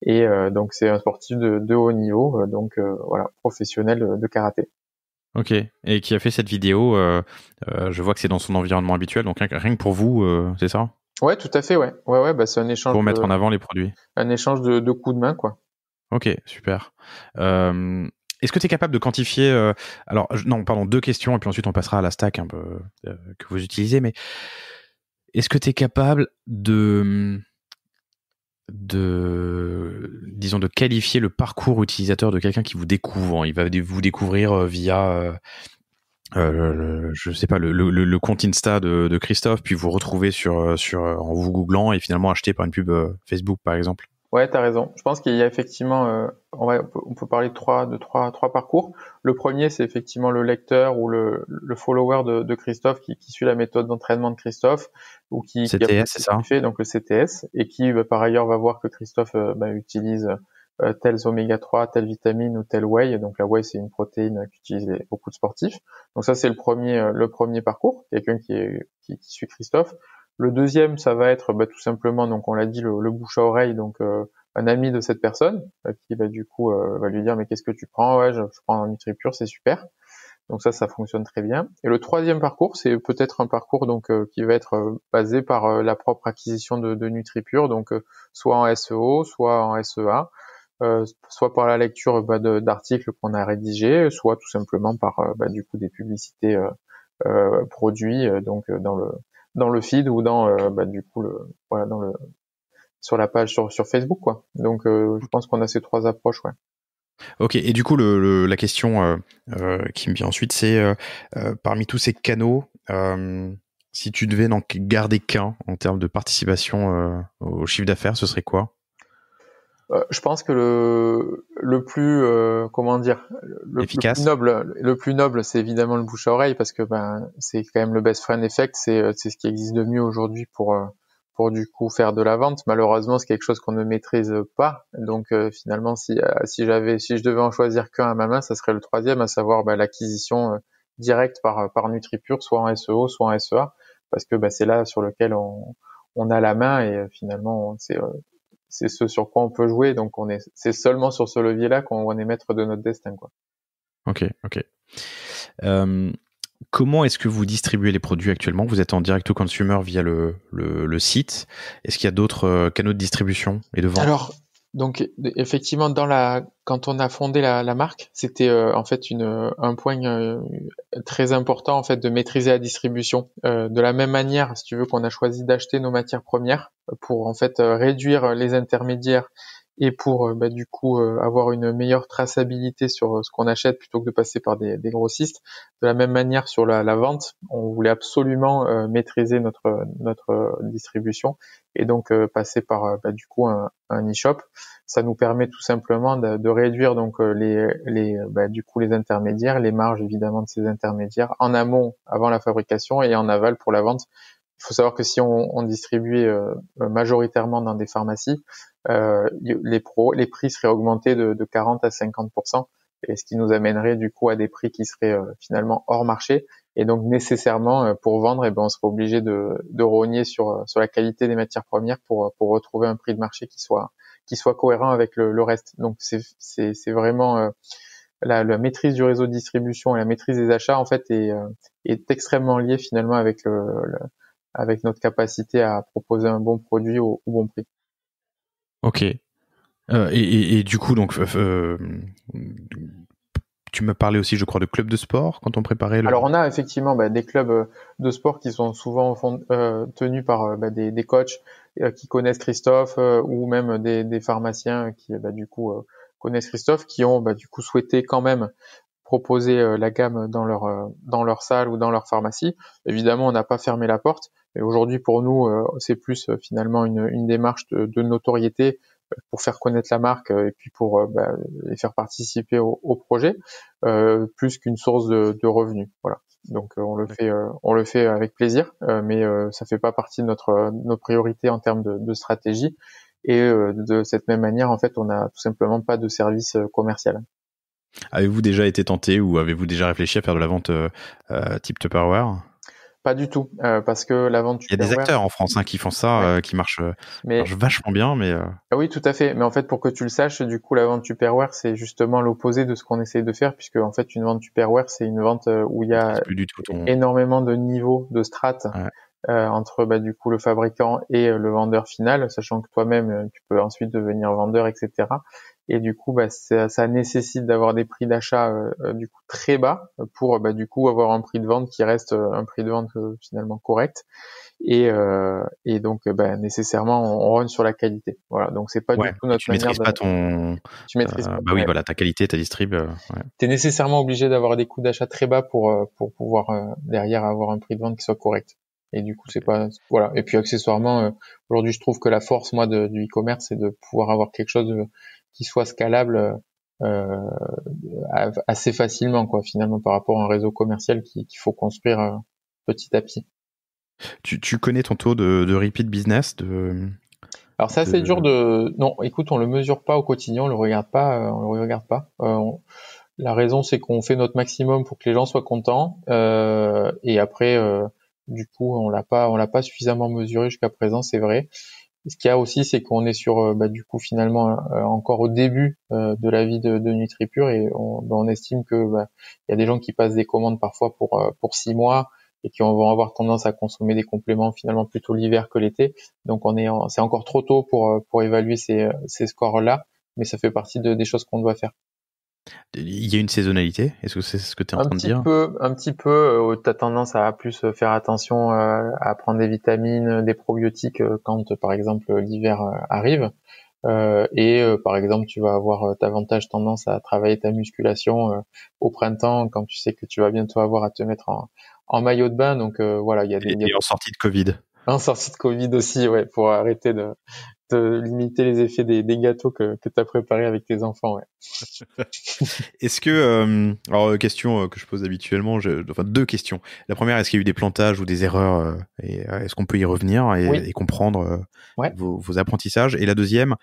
Et donc c'est un sportif de haut niveau, voilà, professionnel de karaté. Ok, et qui a fait cette vidéo, je vois que c'est dans son environnement habituel, donc rien que pour vous, c'est ça? Ouais, tout à fait, ouais. Ouais, c'est un échange Pour mettre en avant les produits. de coups de main, quoi. Ok, super. Est-ce que tu es capable de quantifier alors, non, pardon, deux questions, et puis ensuite on passera à la stack un peu que vous utilisez, mais est-ce que tu es capable disons, de qualifier le parcours utilisateur de quelqu'un qui vous découvre? Il va vous découvrir via je sais pas, le compte Insta de Christophe, puis vous retrouver en vous googlant et finalement acheter par une pub Facebook, par exemple. Ouais, t'as raison. Je pense qu'il y a effectivement, on peut parler de trois parcours. Le premier, c'est effectivement le lecteur ou le follower de Christophe qui suit la méthode d'entraînement de Christophe, ou qui a CTS, c'est ça? fait donc le CTS, et qui par ailleurs va voir que Christophe utilise tels oméga 3, telle vitamine ou tel whey. Donc la whey, c'est une protéine qu'utilisent beaucoup de sportifs. Donc ça, c'est le premier parcours, quelqu'un qui suit Christophe. Le deuxième, ça va être tout simplement, donc on l'a dit, le bouche à oreille, donc un ami de cette personne qui du coup va lui dire mais qu'est-ce que tu prends? Ouais, je prends un NutriPure, c'est super. Donc ça fonctionne très bien. Et le troisième parcours, c'est peut-être un parcours donc qui va être basé par la propre acquisition de NutriPure, donc soit en SEO, soit en SEA, soit par la lecture d'articles qu'on a rédigés, soit tout simplement par du coup des publicités produits dans le feed, ou du coup sur la page sur Facebook, quoi. Donc je pense qu'on a ces trois approches, ouais. Ok, et du coup, la question qui me vient ensuite, c'est parmi tous ces canaux, si tu devais n'en garder qu'un en termes de participation au chiffre d'affaires, ce serait quoi? Je pense que le plus comment dire, Efficace? le plus noble, c'est évidemment le bouche à oreille, parce que c'est quand même le best friend effect, c'est ce qui existe de mieux aujourd'hui pour du coup faire de la vente. Malheureusement, c'est quelque chose qu'on ne maîtrise pas. Donc finalement, si je devais en choisir qu'un à ma main, ça serait le troisième, à savoir l'acquisition directe par NutriPure, soit en SEO, soit en SEA, parce que c'est là sur lequel on a la main, et finalement c'est ce sur quoi on peut jouer. Donc c'est seulement sur ce levier-là qu'on est maître de notre destin, quoi. Ok. Comment est-ce que vous distribuez les produits actuellement? Vous êtes en direct to consumer via le site. Est-ce qu'il y a d'autres canaux de distribution et de vente? Alors, donc effectivement, quand on a fondé la marque, c'était en fait un point très important en fait de maîtriser la distribution. De la même manière, si tu veux, qu'on a choisi d'acheter nos matières premières pour en fait réduire les intermédiaires et pour du coup avoir une meilleure traçabilité sur ce qu'on achète plutôt que de passer par des grossistes. De la même manière sur la vente, on voulait absolument maîtriser notre distribution et donc passer par du coup un e-shop. Ça nous permet tout simplement de réduire donc du coup les intermédiaires, les marges évidemment de ces intermédiaires en amont avant la fabrication et en aval pour la vente. Il faut savoir que si on distribuait majoritairement dans des pharmacies, les prix seraient augmentés de 40 à 50%, et ce qui nous amènerait du coup à des prix qui seraient finalement hors marché. Et donc nécessairement pour vendre, on serait obligé de rogner sur la qualité des matières premières pour retrouver un prix de marché qui soit cohérent avec le reste. Donc c'est vraiment la maîtrise du réseau de distribution et la maîtrise des achats en fait est extrêmement liée finalement avec notre capacité à proposer un bon produit au bon prix. Ok. Et du coup, donc, tu me parlais aussi, je crois, de clubs de sport quand on préparait le... Alors, on a effectivement des clubs de sport qui sont souvent tenus par des coachs qui connaissent Christophe ou même des pharmaciens qui du coup connaissent Christophe, qui ont du coup souhaité quand même proposer la gamme dans leur salle ou dans leur pharmacie. Évidemment, on n'a pas fermé la porte. Mais aujourd'hui, pour nous, c'est plus finalement une démarche de notoriété pour faire connaître la marque et puis pour les faire participer au projet, plus qu'une source de revenus. Voilà. Donc on le fait avec plaisir, mais ça fait pas partie de notre priorité en termes de stratégie. Et de cette même manière, en fait, on n'a tout simplement pas de service commercial. Avez-vous déjà été tenté ou avez-vous déjà réfléchi à faire de la vente type Tupperware? Pas du tout, parce que la vente Il y a des Tupperware, acteurs en France qui font ça, qui marchent mais vachement bien, mais... ah oui, tout à fait. Mais en fait, pour que tu le saches, du coup, la vente Tupperware, c'est justement l'opposé de ce qu'on essaye de faire, puisque en fait, une vente Tupperware, c'est une vente où il y a plus du tout ton... énormément de niveaux, de strates Ouais. entre du coup le fabricant et le vendeur final, sachant que toi-même, tu peux ensuite devenir vendeur, etc. Et du coup, ça nécessite d'avoir des prix d'achat du coup très bas pour du coup avoir un prix de vente qui reste un prix de vente finalement correct. Et donc nécessairement on run sur la qualité. Voilà, donc c'est pas du tout notre tu manière maîtrises pas ton... tu maîtrises pas. oui, voilà, ta qualité, ta distrib. T'es nécessairement obligé d'avoir des coûts d'achat très bas pour pouvoir derrière avoir un prix de vente qui soit correct. Et du coup, c'est pas voilà. Et puis accessoirement, aujourd'hui, je trouve que la force moi du e-commerce, c'est de pouvoir avoir quelque chose qui soit scalable assez facilement quoi, finalement par rapport à un réseau commercial qu'il faut construire petit à petit. Tu connais ton taux de repeat business Alors c'est assez dur non, écoute, on le mesure pas au quotidien, on le regarde pas. La raison, c'est qu'on fait notre maximum pour que les gens soient contents, et après, du coup, on l'a pas suffisamment mesuré jusqu'à présent, c'est vrai. Et ce qu'il y a aussi, c'est qu'on est sur, du coup, finalement, encore au début de la vie de NutriPure, et on estime que il y a des gens qui passent des commandes parfois pour 6 mois et qui vont avoir tendance à consommer des compléments finalement plutôt l'hiver que l'été. Donc c'est encore trop tôt pour évaluer ces scores-là, mais ça fait partie des choses qu'on doit faire. Il y a une saisonnalité? Est-ce que c'est ce que tu es en train de dire? Un petit peu. T'as tendance à plus faire attention à prendre des vitamines, des probiotiques quand, par exemple, l'hiver arrive. Par exemple, tu vas avoir davantage tendance à travailler ta musculation au printemps quand tu sais que tu vas bientôt avoir à te mettre en maillot de bain. Donc voilà, il y a Et en sortie de Covid. En sortie de Covid aussi, ouais, pour arrêter de limiter les effets des gâteaux que tu as préparés avec tes enfants, ouais. Est-ce que, alors question que je pose habituellement, enfin deux questions. La première, est-ce qu'il y a eu des plantages ou des erreurs et est-ce qu'on peut y revenir Oui. et comprendre Ouais. vos apprentissages? Et la deuxième,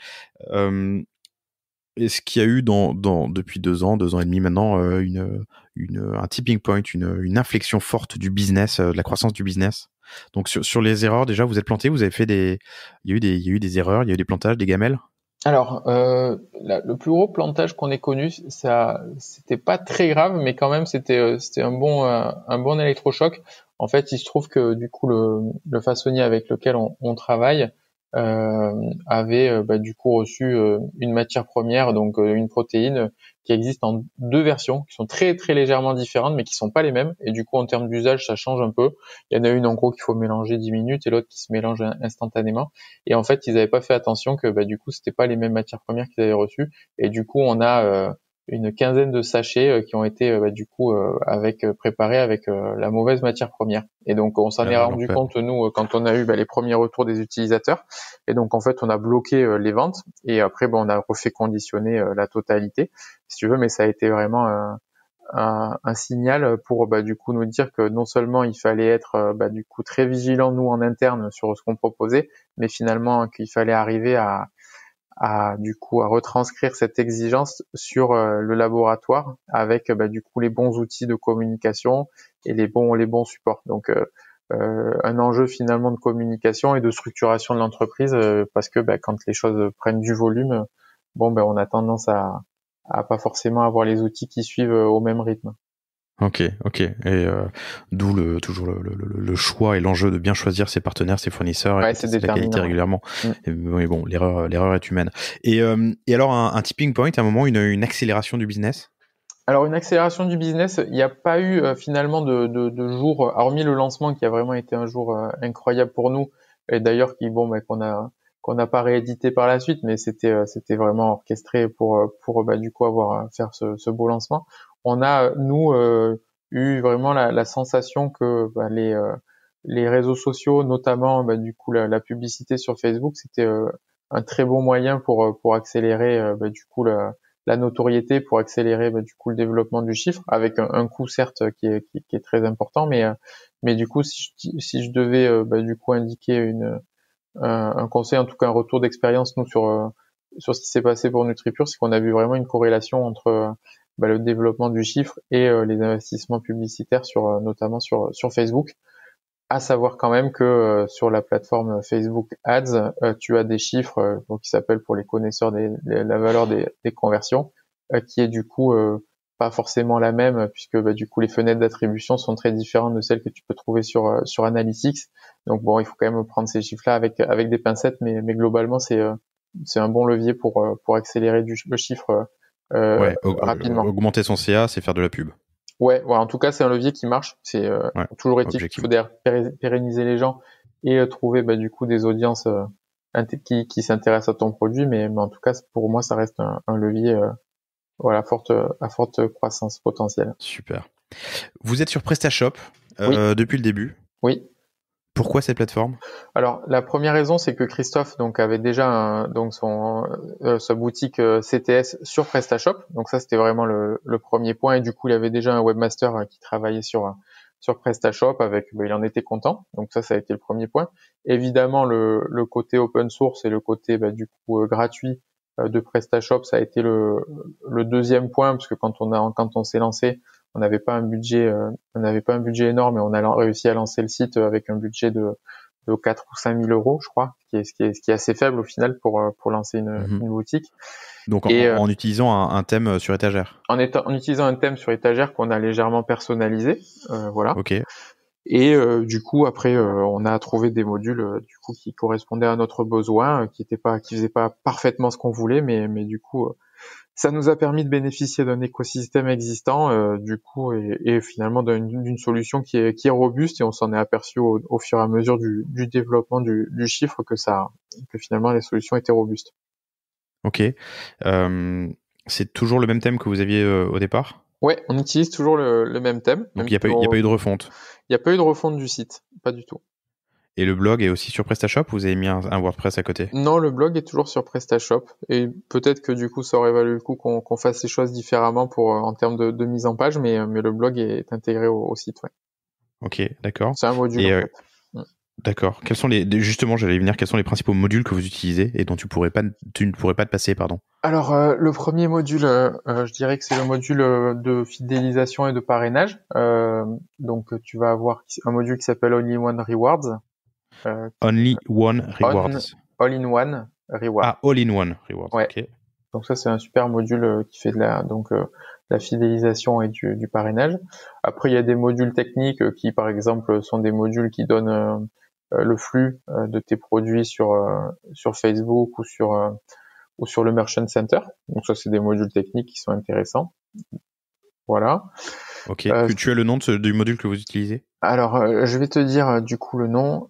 est-ce qu'il y a eu depuis 2 ans et demi maintenant, un tipping point, une inflexion forte du business, de la croissance du business? Donc sur les erreurs, déjà, vous êtes planté, vous avez fait il y a eu des erreurs, il y a eu des plantages, des gamelles? Alors, le plus gros plantage qu'on ait connu, ça, c'était pas très grave, mais quand même, c'était un bon électrochoc. En fait, il se trouve que du coup, le façonnier avec lequel on travaille avait bah, du coup reçu une matière première, donc une protéine qui existe en deux versions, qui sont très très légèrement différentes, mais qui sont pas les mêmes. Et du coup, en termes d'usage, ça change un peu. Il y en a une en gros qu'il faut mélanger 10 minutes et l'autre qui se mélange instantanément. Et en fait, ils n'avaient pas fait attention que bah, du coup, c'était pas les mêmes matières premières qu'ils avaient reçues. Et du coup, on a une quinzaine de sachets qui ont été bah, du coup préparés avec la mauvaise matière première. Et donc, on s'en est rendu L'enfer. compte nous quand on a eu bah, les premiers retours des utilisateurs. Et donc, en fait, on a bloqué les ventes. Et après, bon, on a refait conditionner la totalité, si tu veux. Mais ça a été vraiment un signal pour bah, du coup nous dire que non seulement il fallait être bah, du coup très vigilant nous en interne sur ce qu'on proposait, mais finalement qu'il fallait arriver à du coup à retranscrire cette exigence sur le laboratoire avec bah, du coup les bons outils de communication et les bons supports. Donc un enjeu finalement de communication et de structuration de l'entreprise parce que bah, quand les choses prennent du volume, bon ben on a tendance à pas forcément avoir les outils qui suivent au même rythme. Ok, ok. Et d'où toujours le choix et l'enjeu de bien choisir ses partenaires, ses fournisseurs et Ouais, de c'est tester la qualité déterminant. régulièrement. Mm. Mais bon, l'erreur est humaine. Et alors un tipping point, à un moment, une accélération du business? Alors une accélération du business, il n'y a pas eu finalement de jour, hormis le lancement qui a vraiment été un jour incroyable pour nous, et d'ailleurs qui bon bah, qu'on n'a pas réédité par la suite, mais c'était vraiment orchestré pour bah, du coup avoir faire ce beau lancement. On a nous eu vraiment la sensation que bah, les réseaux sociaux, notamment bah, du coup la publicité sur Facebook, c'était un très bon moyen pour accélérer bah, du coup la notoriété pour accélérer bah, du coup le développement du chiffre avec un coût certes qui est très important, mais du coup si je devais bah, du coup indiquer un conseil, en tout cas un retour d'expérience nous sur ce qui s'est passé pour NutriPure, c'est qu'on a vu vraiment une corrélation entre bah, le développement du chiffre et les investissements publicitaires sur notamment sur Facebook. À savoir quand même que sur la plateforme Facebook Ads, tu as des chiffres donc qui s'appellent pour les connaisseurs la valeur des conversions, qui est du coup pas forcément la même puisque bah, du coup les fenêtres d'attribution sont très différentes de celles que tu peux trouver sur Analytics. Donc bon, il faut quand même prendre ces chiffres-là avec des pincettes, mais globalement c'est un bon levier pour accélérer le chiffre Ouais, rapidement. augmenter son CA, c'est faire de la pub. Ouais, en tout cas, c'est un levier qui marche. C'est Ouais, toujours est-il qu'il faut objectivement. d'ailleurs pérenniser les gens et trouver bah, du coup des audiences qui s'intéressent à ton produit. Mais en tout cas, pour moi, ça reste un levier voilà à forte croissance potentielle. Super. Vous êtes sur PrestaShop Oui, depuis le début. oui. Pourquoi cette plateforme? Alors la première raison, c'est que Christophe donc avait déjà donc sa boutique CTS sur PrestaShop. Donc ça, c'était vraiment le premier point. Et du coup, il avait déjà un webmaster qui travaillait sur PrestaShop avec, bah, il en était content. Donc ça a été le premier point. Évidemment, le côté open source et le côté bah, du coup gratuit de PrestaShop, ça a été le deuxième point parce que quand on s'est lancé, on n'avait pas un budget énorme et on a réussi à lancer le site avec un budget de 4 ou 5 000 euros, je crois, ce qui est assez faible au final pour lancer Mhm. une boutique. Donc Et en utilisant un thème sur étagère. en utilisant un thème sur étagère qu'on a légèrement personnalisé, voilà. Ok, Et du coup, après, on a trouvé des modules du coup qui correspondaient à notre besoin, qui faisaient pas parfaitement ce qu'on voulait, mais du coup, ça nous a permis de bénéficier d'un écosystème existant, du coup, et finalement d'une solution qui est robuste. Et on s'en est aperçu au fur et à mesure du développement du chiffre que finalement les solutions étaient robustes. ok. C'est toujours le même thème que vous aviez au départ? Ouais, on utilise toujours le même thème, Donc même il si n'y a pas eu de refonte. il n'y a pas eu de refonte du site, pas du tout. Et le blog est aussi sur PrestaShop ou vous avez mis un WordPress à côté? Non, le blog est toujours sur PrestaShop et peut-être que du coup ça aurait valu le coup qu'on fasse les choses différemment pour en termes de mise en page, mais le blog est intégré au site. Ouais. Ok, d'accord. C'est un module Et en fait. Mm. d'accord. Quels sont justement, j'allais y venir, quels sont les principaux modules que vous utilisez et dont tu ne pourrais pas te passer, pardon? Alors le premier module, je dirais que c'est le module de fidélisation et de parrainage. Donc tu vas avoir un module qui s'appelle Only One Rewards. Only One On Rewards. All in One. Reward. Ah, all-in-one Reward. Ouais. Ok. Donc ça, c'est un super module qui fait de la fidélisation et du parrainage. Après, il y a des modules techniques qui, par exemple, sont des modules qui donnent le flux de tes produits sur Facebook ou sur le Merchant Center. Donc ça, c'est des modules techniques qui sont intéressants. Voilà. Ok. Tu as le nom du module que vous utilisez? Alors, je vais te dire du coup le nom.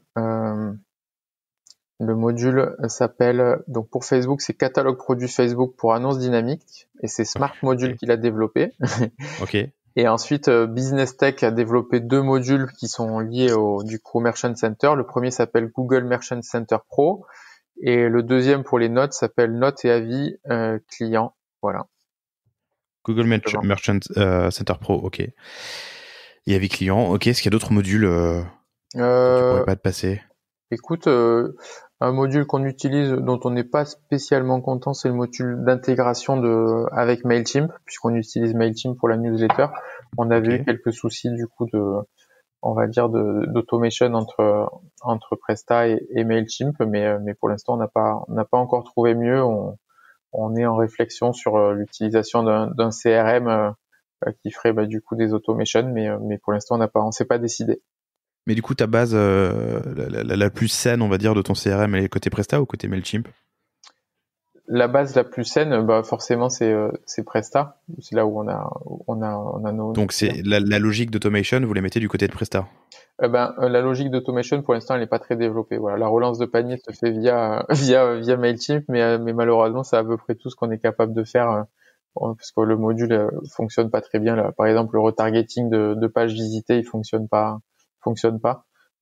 Le module s'appelle, donc pour Facebook, c'est catalogue produit Facebook pour annonces dynamiques, et c'est Smart Module qui l'a développé. Ok. Et ensuite, Business Tech a développé 2 modules qui sont liés au Merchant Center. Le premier s'appelle Google Merchant Center Pro, et le deuxième pour les notes s'appelle Notes et avis clients. Voilà. Google Merchant Center Pro, ok. Et avis client, ok. Est-ce qu'il y a d'autres modules dont tu pourrais pas te passer? Écoute, un module qu'on utilise, dont on n'est pas spécialement content, c'est le module d'intégration avec Mailchimp, puisqu'on utilise Mailchimp pour la newsletter. On avait eu quelques soucis du coup d'automation entre Presta et Mailchimp, mais pour l'instant on n'a pas encore trouvé mieux. On est en réflexion sur l'utilisation d'un CRM qui ferait du coup des automations, mais pour l'instant on s'est pas décidé. Mais du coup, ta base la plus saine, on va dire, de ton CRM, elle est côté Presta ou côté Mailchimp? La base la plus saine, forcément, c'est Presta. C'est là où on a nos. Donc, c'est la logique d'automation, vous les mettez du côté de Presta? La logique d'automation, pour l'instant, elle n'est pas très développée. Voilà, la relance de panier se fait via Mailchimp, mais malheureusement, c'est à peu près tout ce qu'on est capable de faire, parce que le module fonctionne pas très bien. Là. Par exemple, le retargeting de pages visitées, il fonctionne pas. En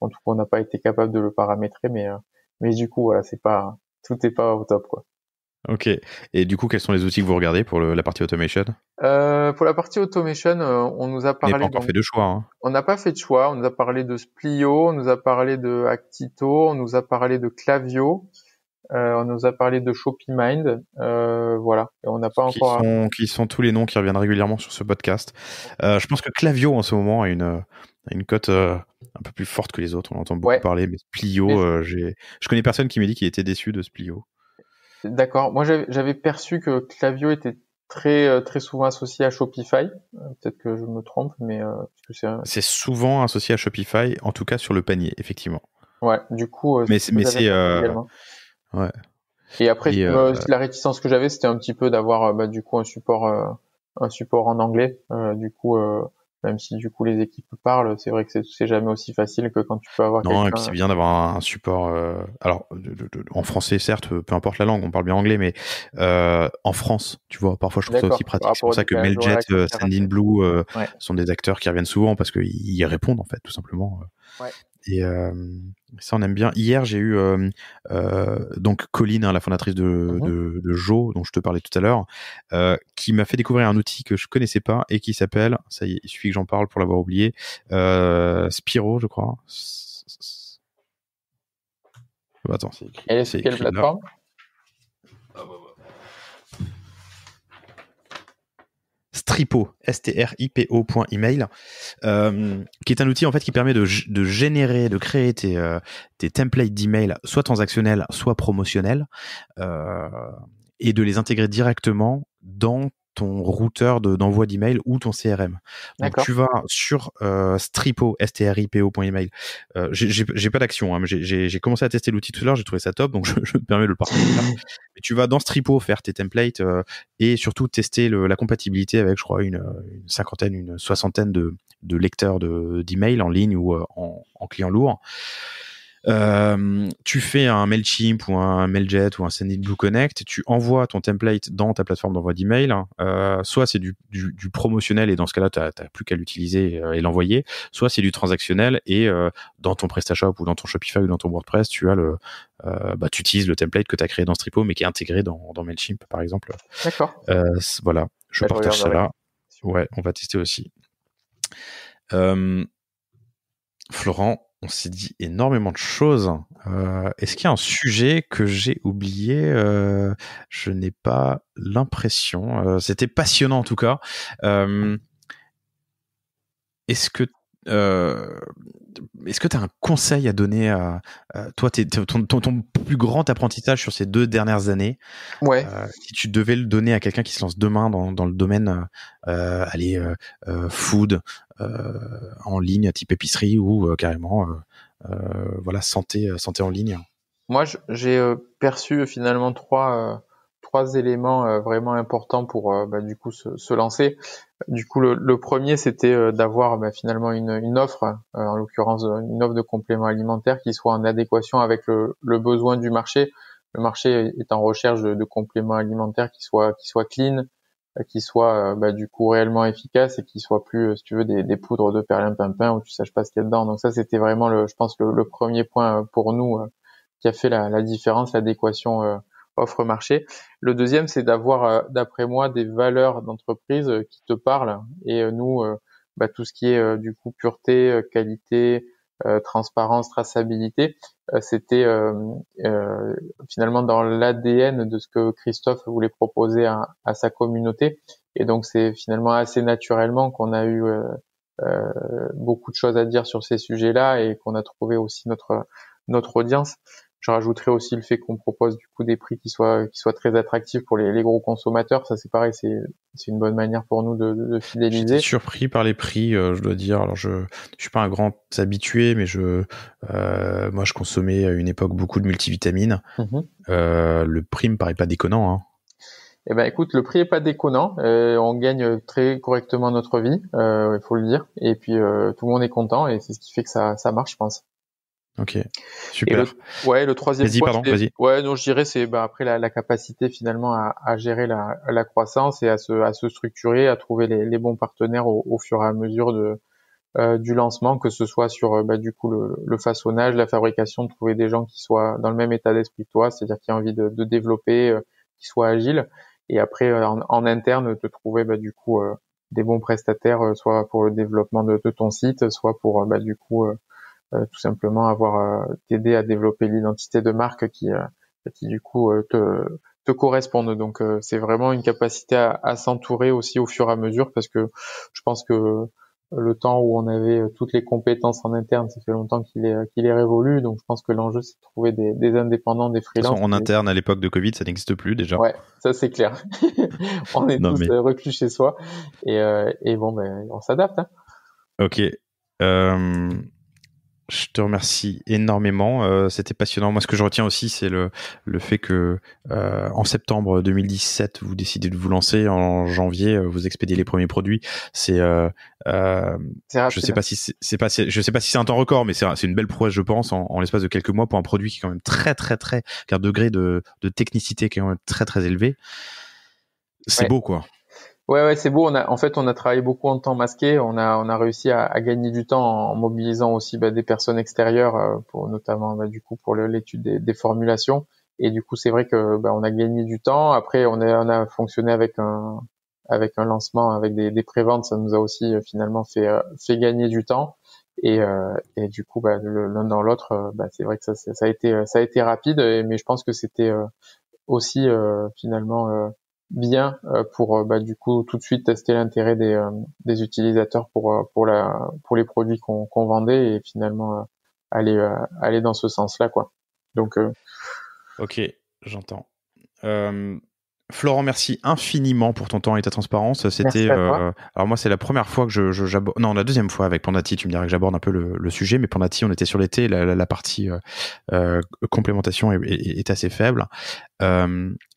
tout cas, on n'a pas été capable de le paramétrer, mais du coup, voilà, tout est pas au top, quoi. Ok. Et du coup, quels sont les outils que vous regardez pour la partie automation? Pour la partie automation, on nous a parlé. On n'a pas encore fait de choix. Hein. On n'a pas fait de choix. On nous a parlé de Splio, on nous a parlé de Actito, on nous a parlé de Klaviyo, on nous a parlé de ShopeeMind. Voilà. Et on n'a pas encore. Qui sont tous les noms qui reviennent régulièrement sur ce podcast. Je pense que Klaviyo en ce moment a une cote un peu plus forte que les autres. On entend beaucoup parler, mais Splio, je connais personne qui m'a dit qu'il était déçu de Splio. D'accord. Moi, j'avais perçu que Klaviyo était très très souvent associé à Shopify. Peut-être que je me trompe, mais c'est souvent associé à Shopify, en tout cas sur le panier, effectivement. Ouais. Du coup, mais c'est ouais. Et après, la réticence que j'avais, c'était un petit peu d'avoir du coup un support en anglais. Du coup, même si du coup les équipes parlent, c'est vrai que c'est jamais aussi facile que quand tu peux avoir. Non, et puis c'est bien d'avoir un support. Alors, en français, certes, peu importe la langue, on parle bien anglais, mais en France, tu vois, parfois je trouve ça aussi pratique. C'est pour ça que Mailjet, Sendinblue sont des acteurs qui reviennent souvent parce qu'ils répondent en fait, tout simplement. Ouais. Et ça, on aime bien. Hier, j'ai eu donc Colline, la fondatrice de Jo, dont je te parlais tout à l'heure, qui m'a fait découvrir un outil que je connaissais pas et qui s'appelle, ça y est, il suffit que j'en parle pour l'avoir oublié, Spiro, je crois. Attends, c'est écrit. Et c'est quelle plateforme? Stripo, stripo.email, qui est un outil en fait qui permet de générer, de créer tes templates d'email, soit transactionnels, soit promotionnels, et de les intégrer directement dans ton routeur d'envoi d'email ou ton CRM. Donc tu vas sur Stripo, stripo.email. J'ai pas d'action, hein, mais j'ai commencé à tester l'outil tout à l'heure, j'ai trouvé ça top, donc je me permets de le partager. Mais tu vas dans Stripo faire tes templates et surtout tester la compatibilité avec, je crois, une soixantaine de lecteurs d'email en ligne ou en client lourd. Tu fais un Mailchimp ou un Mailjet ou un Sendinblue Connect, tu envoies ton template dans ta plateforme d'envoi d'email. Soit c'est du promotionnel et dans ce cas-là, t'as plus qu'à l'utiliser et l'envoyer. Soit c'est du transactionnel et dans ton PrestaShop ou dans ton Shopify ou dans ton WordPress, tu as tu utilises le template que tu as créé dans Stripo mais qui est intégré dans Mailchimp par exemple. D'accord. Voilà, je partage ça là. Ouais, on va tester aussi. Florent, on s'est dit énormément de choses. Est-ce qu'il y a un sujet que j'ai oublié? Je n'ai pas l'impression. C'était passionnant en tout cas. Est-ce que est-ce que tu as un conseil à donner à toi, ton plus grand apprentissage sur ces 2 dernières années? Ouais. Si tu devais le donner à quelqu'un qui se lance demain dans le domaine food en ligne, type épicerie ou carrément voilà santé en ligne. Moi, j'ai perçu finalement trois éléments vraiment importants pour du coup se lancer. Du coup, le premier, c'était d'avoir finalement une offre, en l'occurrence une offre de compléments alimentaires qui soit en adéquation avec le besoin du marché. Le marché est en recherche de compléments alimentaires qui soient clean, qui soient du coup réellement efficaces et qui soient plus, si tu veux, des poudres de perlimpinpin où tu saches pas ce qu'il y a dedans. Donc ça, c'était vraiment je pense le premier point pour nous qui a fait la différence, l'adéquation offre-marché. Le deuxième, c'est d'avoir, d'après moi, des valeurs d'entreprise qui te parlent. Et nous, tout ce qui est du coup pureté, qualité, transparence, traçabilité, c'était finalement dans l'ADN de ce que Christophe voulait proposer à sa communauté. Et donc, c'est finalement assez naturellement qu'on a eu beaucoup de choses à dire sur ces sujets-là et qu'on a trouvé aussi notre audience. Je rajouterais aussi le fait qu'on propose du coup des prix qui soient très attractifs pour les gros consommateurs. Ça, c'est pareil, c'est une bonne manière pour nous de fidéliser. J'étais surpris par les prix, je dois dire. Alors je suis pas un grand habitué, mais moi je consommais à une époque beaucoup de multivitamines. Le prix me paraît pas déconnant, hein. Eh ben écoute, le prix est pas déconnant. On gagne très correctement notre vie, il faut le dire. Et puis tout le monde est content et c'est ce qui fait que ça marche, je pense. Ok, super. Le troisième point, vas-y. Ouais, non, je dirais c'est après la capacité finalement à gérer la croissance et à se structurer, à trouver les bons partenaires au fur et à mesure du lancement, que ce soit sur du coup le façonnage, la fabrication, de trouver des gens qui soient dans le même état d'esprit que toi, c'est-à-dire qui ont envie de développer, qui soient agiles, et après en interne de trouver du coup des bons prestataires, soit pour le développement de ton site, soit pour du coup tout simplement t'aider à développer l'identité de marque qui du coup te correspondent. Donc c'est vraiment une capacité à s'entourer aussi au fur et à mesure, parce que je pense que le temps où on avait toutes les compétences en interne, ça fait longtemps qu'il est révolu. Donc je pense que l'enjeu, c'est de trouver des indépendants, des freelances. En interne, à l'époque de Covid, ça n'existe plus déjà. Ouais, ça c'est clair. On est tous reclus chez soi et bon, on s'adapte, hein. Ok. Je te remercie énormément. C'était passionnant. Moi, ce que je retiens aussi, c'est le fait que en septembre 2017, vous décidez de vous lancer. En janvier, vous expédiez les premiers produits. C'est je sais pas si c'est un temps record, mais c'est une belle prouesse, je pense, en l'espace de quelques mois pour un produit qui est quand même très, qui a un degré de technicité qui est quand même très, très élevé. C'est beau, quoi. Ouais, c'est beau. On a travaillé beaucoup en temps masqué. On a réussi à gagner du temps en mobilisant aussi des personnes extérieures pour notamment du coup pour l'étude des formulations. Et du coup, c'est vrai que on a gagné du temps. Après, on a fonctionné avec un lancement avec des préventes. Ça nous a aussi finalement fait gagner du temps. Et du coup, l'un dans l'autre, c'est vrai que ça a été rapide. Mais je pense que c'était aussi finalement bien pour du coup tout de suite tester l'intérêt des utilisateurs pour les produits qu'on vendait et finalement aller dans ce sens-là, quoi. Donc Ok, j'entends. Florent, merci infiniment pour ton temps et ta transparence. C'était alors moi c'est la première fois que j'aborde, non, la deuxième fois avec Pandati. Tu me dirais que j'aborde un peu le sujet, mais Pandati, on était sur l'été, la partie complémentation est assez faible.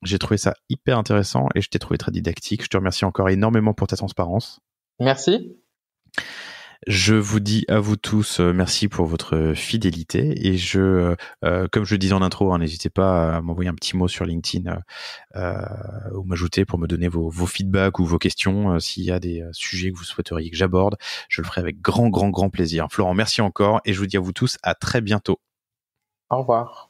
J'ai trouvé ça hyper intéressant et je t'ai trouvé très didactique. Je te remercie encore énormément pour ta transparence. Merci. Je vous dis à vous tous merci pour votre fidélité et comme je le disais en intro, n'hésitez pas à m'envoyer un petit mot sur LinkedIn ou m'ajouter pour me donner vos feedbacks ou vos questions s'il y a des sujets que vous souhaiteriez que j'aborde. Je le ferai avec grand plaisir. Florent, merci encore et je vous dis à vous tous à très bientôt. Au revoir.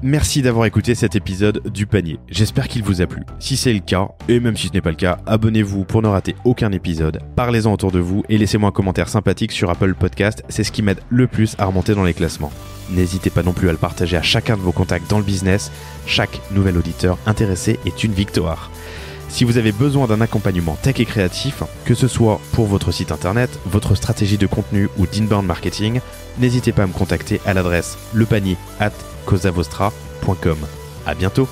Merci d'avoir écouté cet épisode du panier. J'espère qu'il vous a plu. Si c'est le cas, et même si ce n'est pas le cas, abonnez-vous pour ne rater aucun épisode. Parlez-en autour de vous et laissez-moi un commentaire sympathique sur Apple Podcast. C'est ce qui m'aide le plus à remonter dans les classements. N'hésitez pas non plus à le partager à chacun de vos contacts dans le business. Chaque nouvel auditeur intéressé est une victoire. Si vous avez besoin d'un accompagnement tech et créatif, que ce soit pour votre site internet, votre stratégie de contenu ou d'inbound marketing, n'hésitez pas à me contacter à l'adresse lepanier@cosavostra.com. À bientôt.